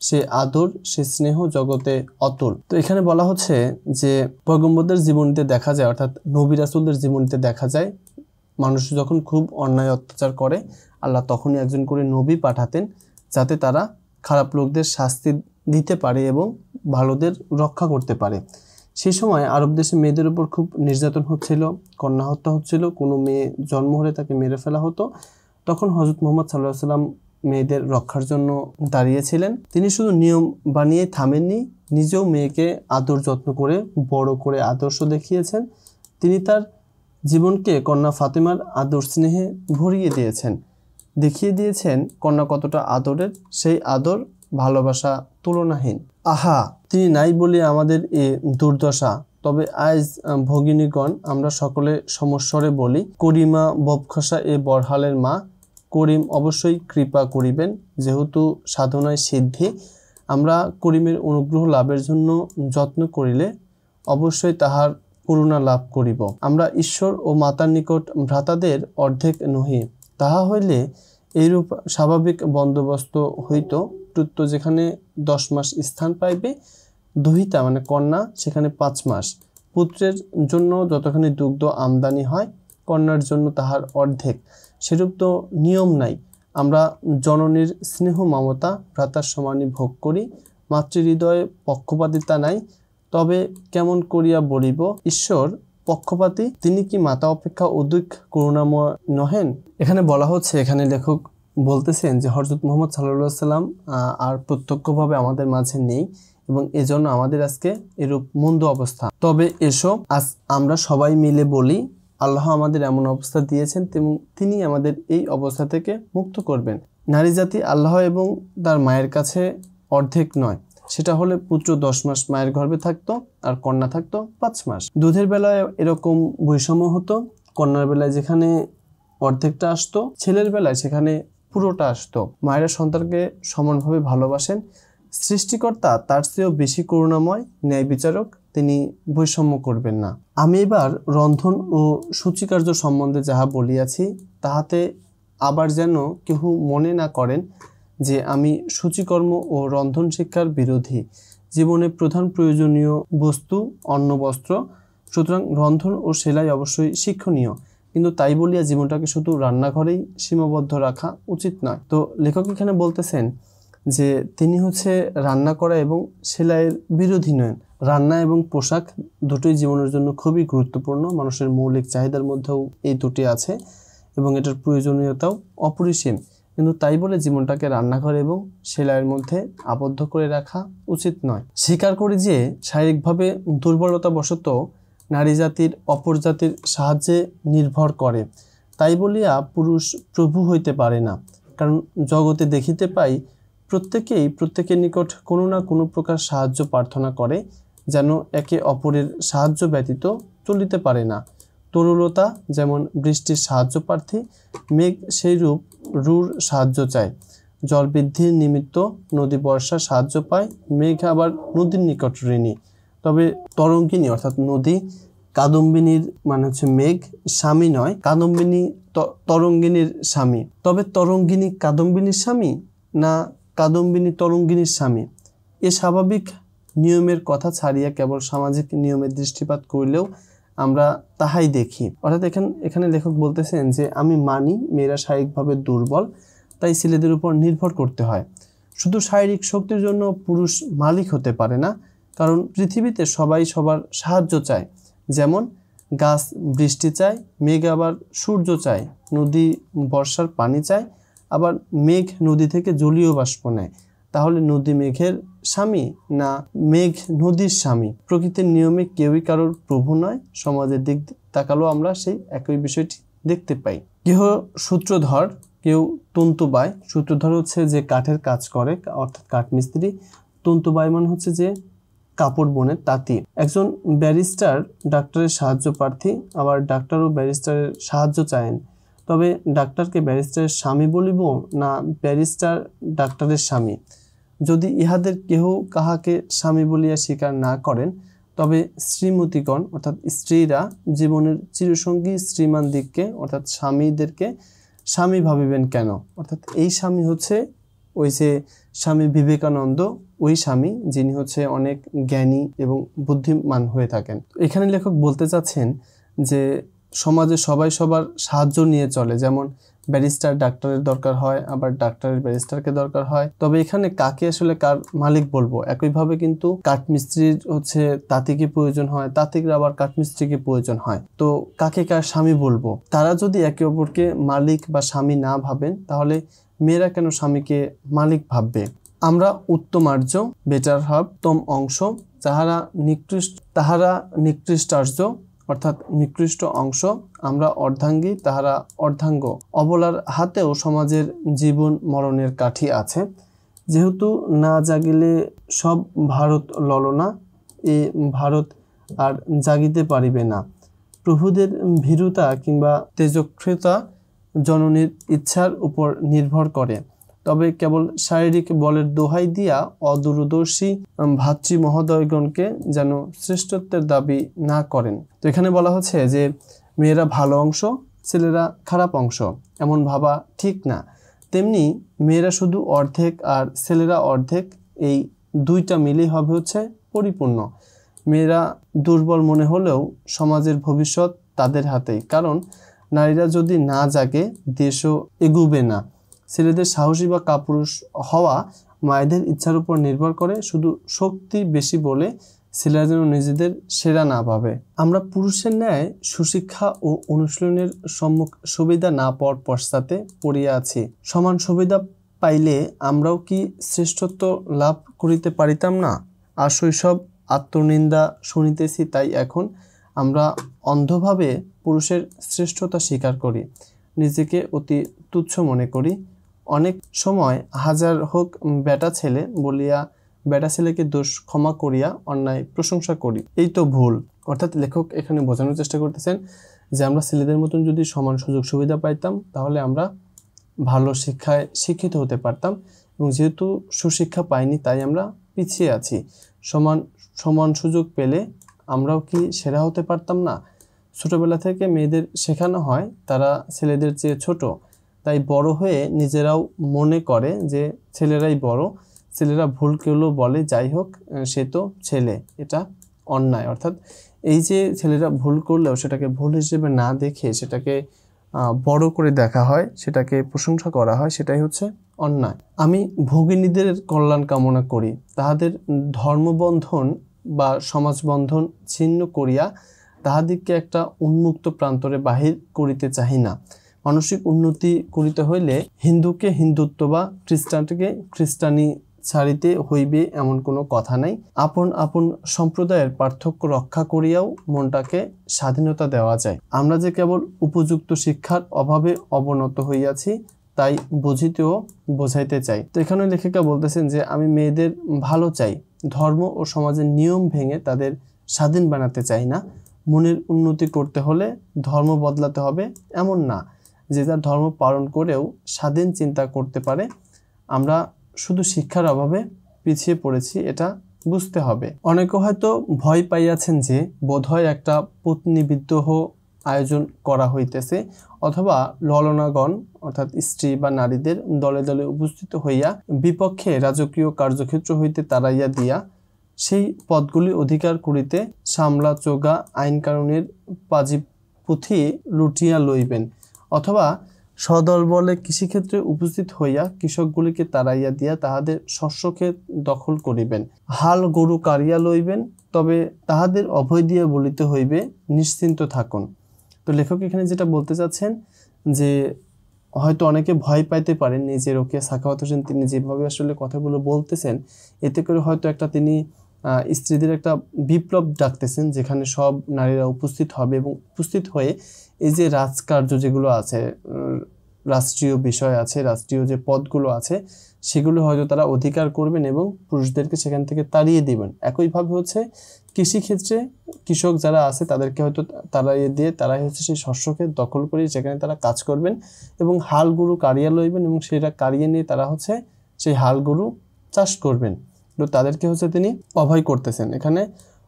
সে আদর সে স্নেহ জগতে অতুল। তো এখানে বলা হচ্ছে যে পয়গম্বরদের জীবনীতে দেখা যায়, অর্থাৎ নবী রাসূলদের জীবনীতে দেখা যায় মানুষ যখন খুব অন্যায় অত্যাচার করে আল্লাহ তখনই একজন করে নবী পাঠাতেন যাতে তারা খারাপ লোকদের শাস্তি দিতে পারে এবং ভালোদের রক্ষা করতে পারে। সেই সময় আরব দেশে মেয়েদের উপর খুব নির্যাতন হচ্ছিল, কন্যা হত্যা হচ্ছিল, কোনো মেয়ে জন্ম হলে তাকে মেরে ফেলা হতো। তখন হযরত মুহাম্মদ সাল্লাল্লাহু আলাইহি ওয়াসাল্লাম মেয়েদের রক্ষার জন্য দাঁড়িয়েছিলেন। তিনি শুধু নিয়ম বানিয়ে থামেননি, নিজেও মেয়েকে আদর যত্ন করে বড় করে আদর্শ দেখিয়েছেন। তিনি তার জীবনকে কন্যা ফাতেমার আদর স্নেহে ভরিয়ে দিয়েছেন, দেখিয়ে দিয়েছেন কন্যা কতটা আদরের। সেই আদর ভালোবাসা তুলনাহীন। আহা, তিনি নাই বলে আমাদের এ দুর্দশা। তবে আজ ভগিনীগণ আমরা সকলে সমস্বরে বলি, করিমা ববখসা এ বরহালের মা, করিম অবশ্যই কৃপা করিবেন। যেহেতু সাধনায় সিদ্ধি, আমরা করিমের অনুগ্রহ লাভের জন্য যত্ন করিলে অবশ্যই তাহার করুণা লাভ করিব। আমরা ঈশ্বর ও মাতার নিকট ভ্রাতাদের অর্ধেক নহি। তাহা হইলে এইরূপ স্বাভাবিক বন্দোবস্ত হইত। পুত্র যেখানে 10 মাস স্থান পাইবে, দুহিতা মানে কন্যা সেখানে 5 মাস। পুত্রের জন্য যতখানি দুগ্ধ আমদানি হয়, কন্যার জন্য তাহার অর্ধেক। সেরূপ তো নিয়ম নাই। আমরা জননীর স্নেহ মমতা ভ্রাতার সমানই ভোগ করি। মাতৃহৃদয়ে পক্ষপাতিতা নাই। তবে কেমন করিয়া বলিব, ঈশ্বর পক্ষপাতী? তিনি কি মাতা অপেক্ষা অধিক করুণাময় নহেন? এখানে বলা হচ্ছে, এখানে লেখক বলতেছেন যে হযরত মুহাম্মদ সাল্লাল্লাহু আলাইহি সাল্লাম আর প্রত্যক্ষভাবে আমাদের মাঝে নেই এবং এজন্য আমাদের আজকে এরূপ মন্দ অবস্থা। তবে এসো আজ আমরা সবাই মিলে বলি, আল্লাহ আমাদের এমন অবস্থা দিয়েছেন এবং তিনি আমাদের এই অবস্থা থেকে মুক্ত করবেন। নারী জাতি আল্লাহ এবং তার মায়ের কাছে অর্ধেক নয়। সেটা হলে পুত্র 10 মাস মায়ের গর্ভে থাকতো আর কন্যা থাকতো 5 মাস। দুধের বেলায় এরকম বৈষম্য হতো। কন্যার বেলায় যেখানে অর্ধেকটা আসতো, ছেলের বেলায় সেখানে পুরোটা আসতো। মায়েরা সন্তানকে সমানভাবে ভালোবাসেন। সৃষ্টিকর্তা তার চেয়েও বেশি করুণাময়, ন্যায় বিচারক, তিনি বৈষম্য করবেন না। আমি এবার রন্ধন ও সূচিকার্য সম্বন্ধে যাহা বলিয়াছি, তাহাতে আবার যেন কেহ মনে না করেন যে আমি সূচিকর্ম ও রন্ধন শিক্ষার বিরোধী। জীবনে প্রধান প্রয়োজনীয় বস্তু অন্ন বস্ত্র, সুতরাং রন্ধন ও সেলাই অবশ্যই শিক্ষণীয়, কিন্তু তাই বলিয়া জীবনটাকে শুধু রান্নাঘরেই সীমাবদ্ধ রাখা উচিত নয়। তো লেখক এখানে বলতেছেন যে তিনি হচ্ছে রান্না করা এবং সেলাইয়ের বিরোধী নয়। রান্না এবং পোশাক দুটোই জীবনের জন্য খুবই গুরুত্বপূর্ণ। মানুষের মৌলিক চাহিদার মধ্যেও এই দুটি আছে এবং এটার প্রয়োজনীয়তাও অপরিসীম, কিন্তু তাই বলে জীবনটাকে রান্নাঘর এবং সেলাইয়ের মধ্যে আবদ্ধ করে রাখা উচিত নয়। স্বীকার করি যে শারীরিকভাবে দুর্বলতাবশত নারী জাতির অপর জাতির সাহায্যে নির্ভর করে। তাই বলিয়া পুরুষ প্রভু হইতে পারে না। কারণ জগতে দেখিতে পাই প্রত্যেকেই প্রত্যেকের নিকট কোনো না কোনো প্রকার সাহায্য প্রার্থনা করে, যেন একে অপরের সাহায্য ব্যতীত চলিতে পারে না। তরুলতা যেমন বৃষ্টির সাহায্য প্রার্থী, মেঘ সেই রূপ রুর সাহায্য চায়। জল বৃদ্ধির নিমিত্ত নদী বর্ষার সাহায্য পায়, মেঘ আবার নদীর নিকট ঋণী। তবে তরঙ্গিনী অর্থাৎ নদী, কাদম্বিনীর মানে হচ্ছে মেঘ স্বামী নয়, কাদম্বিনী তরঙ্গিনীর স্বামী। তবে তরঙ্গিনী কাদম্বিনীর স্বামী না কাদম্বিনী তরঙ্গিনীর স্বামী, এ স্বাভাবিক নিয়মের কথা ছাড়িয়া কেবল সামাজিক নিয়মের দৃষ্টিপাত করলেও আমরা তাহাই দেখি। অর্থাৎ এখানে লেখক বলতেছেন যে আমি মানি মেয়েরা শারীরিকভাবে দুর্বল, তাই ছেলেদের উপর নির্ভর করতে হয়। শুধু শারীরিক শক্তির জন্য পুরুষ মালিক হতে পারে না, কারণ পৃথিবীতে সবাই সবার সাহায্য চায়। যেমন গাছ বৃষ্টি চায়, মেঘ আবার সূর্য চায়, নদী বর্ষার পানি চায়, আবার মেঘ নদী থেকে জলীয় বাষ্প নেয়। তাহলে নদী মেঘের স্বামী না মেঘ নদীর স্বামী? প্রকৃতির নিয়মে কেউই কারোর প্রভু নয়। সমাজের দিক তাকালেও আমরা সেই একই বিষয়টি দেখতে পাই। কেহ সূত্রধর, কেউ তন্তুবায়। সূত্রধর হচ্ছে যে কাঠের কাজ করে অর্থাৎ কাঠমিস্ত্রি। তন্তুবায় মানে হচ্ছে যে কাপড় বোনের তাঁতি। একজন ব্যারিস্টার ডাক্তারের সাহায্য প্রার্থী, আবার ডাক্তার ও ব্যারিস্টারের সাহায্য চায়েন। তবে ডাক্তারকে ব্যারিস্টারের স্বামী বলিব না ব্যারিস্টার ডাক্তারের স্বামী? যদি ইহাদের কেহ কাহাকে স্বামী বলিয়া স্বীকার না করেন, তবে শ্রীমতীগণ অর্থাৎ স্ত্রীরা জীবনের চিরসঙ্গী শ্রীমান দিককে অর্থাৎ স্বামীদেরকে স্বামী ভাবিবেন কেন? অর্থাৎ এই স্বামী হচ্ছে ওই যে স্বামী বিবেকানন্দ, ওই স্বামী যিনি হচ্ছে অনেক জ্ঞানী এবং বুদ্ধিমান হয়ে থাকেন। এখানে লেখক বলতে চাচ্ছেন যে সমাজে সবাই সবার সাহায্য নিয়ে চলে। যেমন ব্যারিস্টার ডাক্তারের দরকার হয়, আবার ডাক্তারের ব্যারিস্টারকে দরকার হয়। তবে এখানে কাকে আসলে কার মালিক বলবো? একইভাবে কিন্তু কাঠমিস্ত্রির হচ্ছে তাঁতিকে প্রয়োজন হয়, তাঁতির আবার কাঠমিস্ত্রিকে প্রয়োজন হয়। তো কাকে কার স্বামী বলবো? তারা যদি একে অপরকে মালিক বা স্বামী না ভাবেন, তাহলে মেয়েরা কেন স্বামীকে মালিক ভাববে? আমরা উত্তমার্য, বেটার হাফ, উত্তম অংশ, তাহারা নিকৃষ্টার্য অর্থাৎ নিকৃষ্ট অংশ, আমরা অর্ধাঙ্গী, তাহারা অর্ধাঙ্গ। অবলার হাতেও সমাজের জীবন মরণের কাঠি আছে। যেহেতু না জাগিলে সব ভারত ললনা, এ ভারত আর জাগিতে পারিবে না। প্রভুদের ভীরুতা কিংবা তেজক্ষৃতা জননীর ইচ্ছার উপর নির্ভর করে, তবে কেবল শারীরিক বলের দোহাই দিয়া অদূরদর্শী ভাতৃ মহোদয়গণকে যেন শ্রেষ্ঠত্বের দাবি না করেন। তো এখানে বলা হচ্ছে যে মেয়েরা ভালো অংশ, ছেলেরা খারাপ অংশ, এমন ভাবা ঠিক না। তেমনি মেয়েরা শুধু অর্ধেক আর ছেলেরা অর্ধেক, এই দুইটা মিলেই হবে হচ্ছে পরিপূর্ণ। মেয়েরা দুর্বল মনে হলেও সমাজের ভবিষ্যৎ তাদের হাতেই, কারণ নারীরা যদি না জাগে দেশও এগুবে না। ছেলেদের সাহসী বা কাপুরুষ হওয়া মায়েদের ইচ্ছার উপর নির্ভর করে, শুধু শক্তি বেশি বলে ছেলেরা যেন নিজেদের সেরা না পাবে। আমরা পুরুষের ন্যায় সুশিক্ষা ও অনুশীলনের সম্মুখ সুবিধা না পাওয়ার পশ্চাতে পড়িয়া আছি। সমান সুবিধা পাইলে আমরাও কি শ্রেষ্ঠত্ব লাভ করিতে পারিতাম না? আর শৈশব আত্মনিন্দা শুনিতেছি, তাই এখন আমরা অন্ধভাবে পুরুষের শ্রেষ্ঠতা স্বীকার করি, নিজেকে অতি তুচ্ছ মনে করি। অনেক সময় হাজার হোক বেটা ছেলে বলিয়া বেটা ছেলেকে দোষ ক্ষমা করিয়া অন্যায় প্রশংসা করি, এই তো ভুল। অর্থাৎ লেখক এখানে বোঝানোর চেষ্টা করতেছেন যে আমরা ছেলেদের মতন যদি সমান সুযোগ সুবিধা পাইতাম তাহলে আমরা ভালো শিক্ষায় শিক্ষিত হতে পারতাম, এবং যেহেতু সুশিক্ষা পাইনি তাই আমরা পিছিয়ে আছি। সমান সুযোগ পেলে আমরাও কি সেরা হতে পারতাম না? ছোটবেলা থেকে মেয়েদের শেখানো হয় তারা ছেলেদের চেয়ে ছোট, তাই বড় হয়ে নিজেরাও মনে করে যে ছেলেরাই বড়। ছেলেরা ভুল করলেও বলে যাই হোক সে তো ছেলে, এটা অন্যায়। অর্থাৎ এই যে ছেলেরা ভুল করলেও সেটাকে ভুল হিসেবে না দেখে সেটাকে বড় করে দেখা হয়, সেটাকে প্রশংসা করা হয়, সেটাই হচ্ছে অন্যায়। আমি ভগিনীদের কল্যাণ কামনা করি, তাহাদের ধর্মবন্ধন বা সমাজবন্ধন ছিন্ন করিয়া তাহাদিগকে একটা উন্মুক্ত প্রান্তরে বাহির করিতে চাহি না। মানসিক উন্নতি করিতে হইলে হিন্দুকে হিন্দুত্ব বা খ্রিস্টানকে খ্রিস্টানি ছাড়িতে হইবে এমন কোনো কথা নাই। আপন আপন সম্প্রদায়ের পার্থক্য রক্ষা করিয়াও মনটাকে স্বাধীনতা দেওয়া যায়। আমরা যে কেবল উপযুক্ত শিক্ষার অভাবে অবনত হইয়াছি তাই বুঝিতেও বোঝাইতে চাই। তো এখানে লেখিকা বলতেছেন যে আমি মেয়েদের ভালো চাই, ধর্ম ও সমাজের নিয়ম ভেঙে তাদের স্বাধীন বানাতে চাই না। মনের উন্নতি করতে হলে ধর্ম বদলাতে হবে এমন না, যে যার ধর্ম পালন করেও স্বাধীন চিন্তা করতে পারে। আমরা শুধু শিক্ষার অভাবে পিছিয়ে পড়েছি, এটা বুঝতে হবে। অনেকে হয়তো ভয় পাইয়াছেন যে বোধহয় একটা পত্নী বিদ্রোহ আয়োজন করা হইতেছে, অথবা ললনাগণ অর্থাৎ স্ত্রী বা নারীদের দলে দলে উপস্থিত হইয়া বিপক্ষে রাজকীয় কার্যক্ষেত্র হইতে তাড়াইয়া দিয়া সেই পদগুলি অধিকার করিতে সামলা চোগা আইন কানুনের পাজি পুঁথি লুটিয়া লইবেন, অথবা সদল বলে কৃষিক্ষেত্রে উপস্থিত হইয়া কৃষকগুলিকে তাড়াইয়া দিয়া তাহাদের শস্যক্ষেত দখল করিবেন। হাল গরু কাড়িয়া লইবেন, তবে তাহাদের অভয় দিয়া বলিতে হইবে নিশ্চিন্ত থাকুন। তো লেখক এখানে যেটা বলতে চাচ্ছেন যে হয়তো অনেকে ভয় পাইতে পারেন যে রোকেয়া সাখাওয়াত হোসেন তিনি যেভাবে আসলে কথাগুলো বলতেছেন, এতে করে হয়তো একটা তিনি স্ত্রীদের একটা বিপ্লব ডাকতেছেন, যেখানে সব নারীরা উপস্থিত হবে এবং উপস্থিত হয়ে এই যে রাজকার্য যেগুলো আছে, রাষ্ট্রীয় বিষয় আছে, রাষ্ট্রীয় যে পদগুলো আছে সেগুলো হয়তো তারা অধিকার করবেন এবং পুরুষদেরকে সেখান থেকে তাড়িয়ে দিবেন। একইভাবে হচ্ছে কৃষিক্ষেত্রে কৃষক যারা আছে তাদেরকে হয়তো তাড়িয়ে দিয়ে তারাই হচ্ছে সেই শস্যকে দখল করে সেখানে তারা কাজ করবেন এবং হাল গরু কাড়িয়া লইবেন এবং সেটা কাড়িয়ে নিয়ে তারা হচ্ছে সেই হাল গরু চাষ করবেন। তো তাদেরকে হচ্ছে তিনি অভয় করতেছেন। এখানে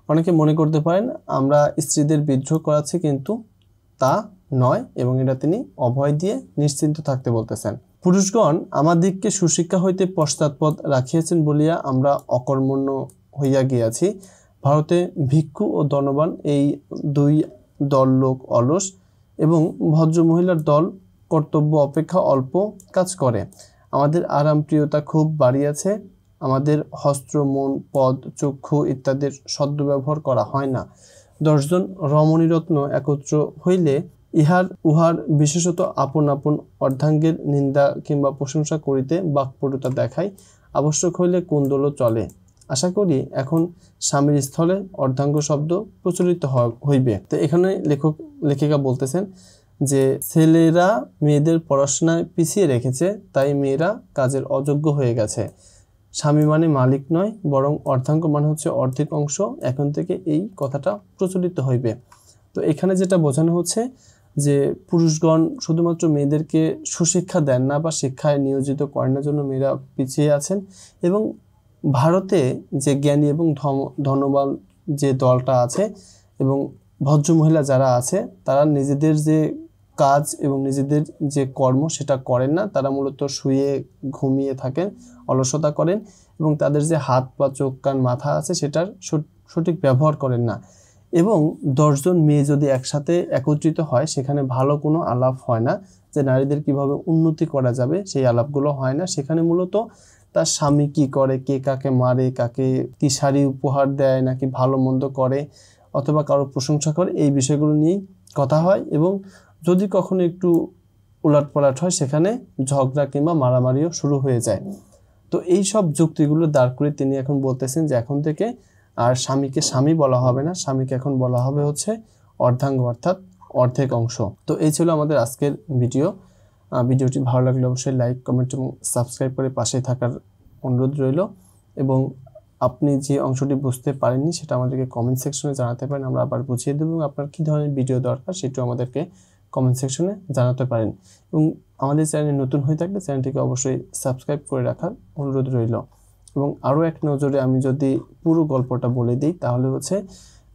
অনেকে মনে করতে পারেন আমরা স্ত্রীদের বিদ্রোহ করাচ্ছি, কিন্তু তা নয়, এবং এটা তিনি অভয় দিয়ে নিশ্চিন্ত থাকতে বলতেছেন। পুরুষগণ আমাদিগকে সুশিক্ষা হইতে পশ্চাৎপদ রাখিয়াছেন বলিয়া আমরা অকর্মণ্য হইয়া গিয়াছি। ভারতে ভিক্ষু ও ধনবান এই দুই দল লোক অলস, এবং ভদ্র মহিলার দল কর্তব্য অপেক্ষা অল্প কাজ করে। আমাদের আরাম প্রিয়তা খুব বাড়িয়াছে, আমাদের হস্ত মন পদ চক্ষু ইত্যাদির সদ্ব্যবহার করা হয় না। 10 জন রমণীরত্ন একত্র হইলে উহার বিশেষত আপন আপন অর্ধাঙ্গের নিন্দা কিংবা প্রশংসা করিতে বাক্পটুতা দেখায়, আবশ্যক হইলে কোন্দলও চলে। আশা করি এখন স্বামীর স্থলে অর্ধাঙ্গ শব্দ প্রচলিত হইবে। তো এখানে লেখিকা বলতেছেন যে ছেলেরা মেয়েদের পড়াশোনায় পিছিয়ে রেখেছে, তাই মেয়েরা কাজের অযোগ্য হয়ে গেছে। স্বামী মানে মালিক নয়, বরং অর্ধাঙ্গ মানে হচ্ছে অর্ধেক অংশ। এখন থেকে এই কথাটা প্রচলিত হইবে। তো এখানে যেটা বোঝানো হচ্ছে যে পুরুষগণ শুধুমাত্র মেয়েদেরকে সুশিক্ষা দেন না বা শিক্ষায় নিয়োজিত করেন না জন্য মেয়েরা পিছিয়ে আছেন, এবং ভারতে যে জ্ঞানী এবং ধনবান যে দলটা আছে এবং ভদ্র মহিলা যারা আছে, তারা নিজেদের যে কাজ এবং নিজেদের যে কর্ম সেটা করেন না। তারা মূলত শুয়ে ঘুমিয়ে থাকেন, অলসতা করেন, এবং তাদের যে হাত বা চোখ কান মাথা আছে সেটার সঠিক ব্যবহার করেন না। এবং 10 জন মেয়ে যদি একসাথে একত্রিত হয়, সেখানে ভালো কোনো আলাপ হয় না যে নারীদের কিভাবে উন্নতি করা যাবে, সেই আলাপগুলো হয় না। সেখানে মূলত তার স্বামী কি করে, কে কাকে মারে, কাকে কি শাড়ি উপহার দেয়, নাকি ভালো মন্দ করে অথবা কারো প্রশংসা করে, এই বিষয়গুলো নিয়েই কথা হয়। এবং যদি কখনো একটু উলটপালট হয়, সেখানে ঝগড়া কিংবা মারামারিও শুরু হয়ে যায়। তো এই সব যুক্তিগুলো দাঁড় করে তিনি এখন বলতেছেন যে এখন থেকে আর স্বামীকে স্বামী বলা হবে না, স্বামীকে এখন বলা হবে হচ্ছে অর্ধাঙ্গ, অর্থাৎ অর্ধেক অংশ। তো এই ছিল আমাদের আজকের ভিডিওটি ভালো লাগলে অবশ্যই লাইক, কমেন্ট এবং সাবস্ক্রাইব করে পাশে থাকার অনুরোধ রইল। এবং আপনি যে অংশটি বুঝতে পারেননি সেটা আমাদেরকে কমেন্ট সেকশনে জানাতে পারেন, আমরা আবার বুঝিয়ে দেবো। এবং আপনার কী ধরনের ভিডিও দরকার সেটাও আমাদেরকে কমেন্ট সেকশনে জানাতে পারেন। এবং আমাদের চ্যানেলে নতুন হয়ে থাকলে চ্যানেলটিকে অবশ্যই সাবস্ক্রাইব করে রাখার অনুরোধ রইল। এবং আরও এক নজরে আমি যদি পুরো গল্পটা বলে দিই, তাহলে হচ্ছে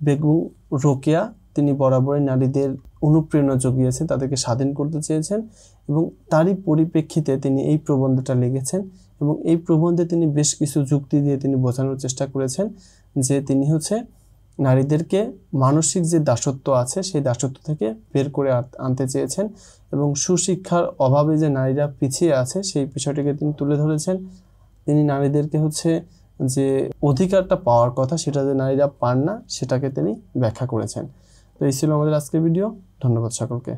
বেগম রোকেয়া তিনি বরাবরই নারীদের অনুপ্রেরণা জুগিয়েছেন, তাদেরকে স্বাধীন করতে চেয়েছেন, এবং তারই পরিপ্রেক্ষিতে তিনি এই প্রবন্ধটা লিখেছেন। এবং এই প্রবন্ধে তিনি বেশ কিছু যুক্তি দিয়ে তিনি বোঝানোর চেষ্টা করেছেন যে তিনি হচ্ছে নারীদেরকে মানসিক যে দাসত্ব আছে সেই দাসত্ব থেকে বের করে আনতে চেয়েছেন, এবং সুশিক্ষার অভাবে যে নারীরা পিছিয়ে আছে সেই বিষয়টিকে তিনি তুলে ধরেছেন। তিনি নারীদেরকে হচ্ছে যে অধিকারটা পাওয়ার কথা সেটা যে নারীরা পান না, সেটাকে তিনি ব্যাখ্যা করেছেন। তো এই ছিল আমাদের আজকের ভিডিও। ধন্যবাদ সকলকে।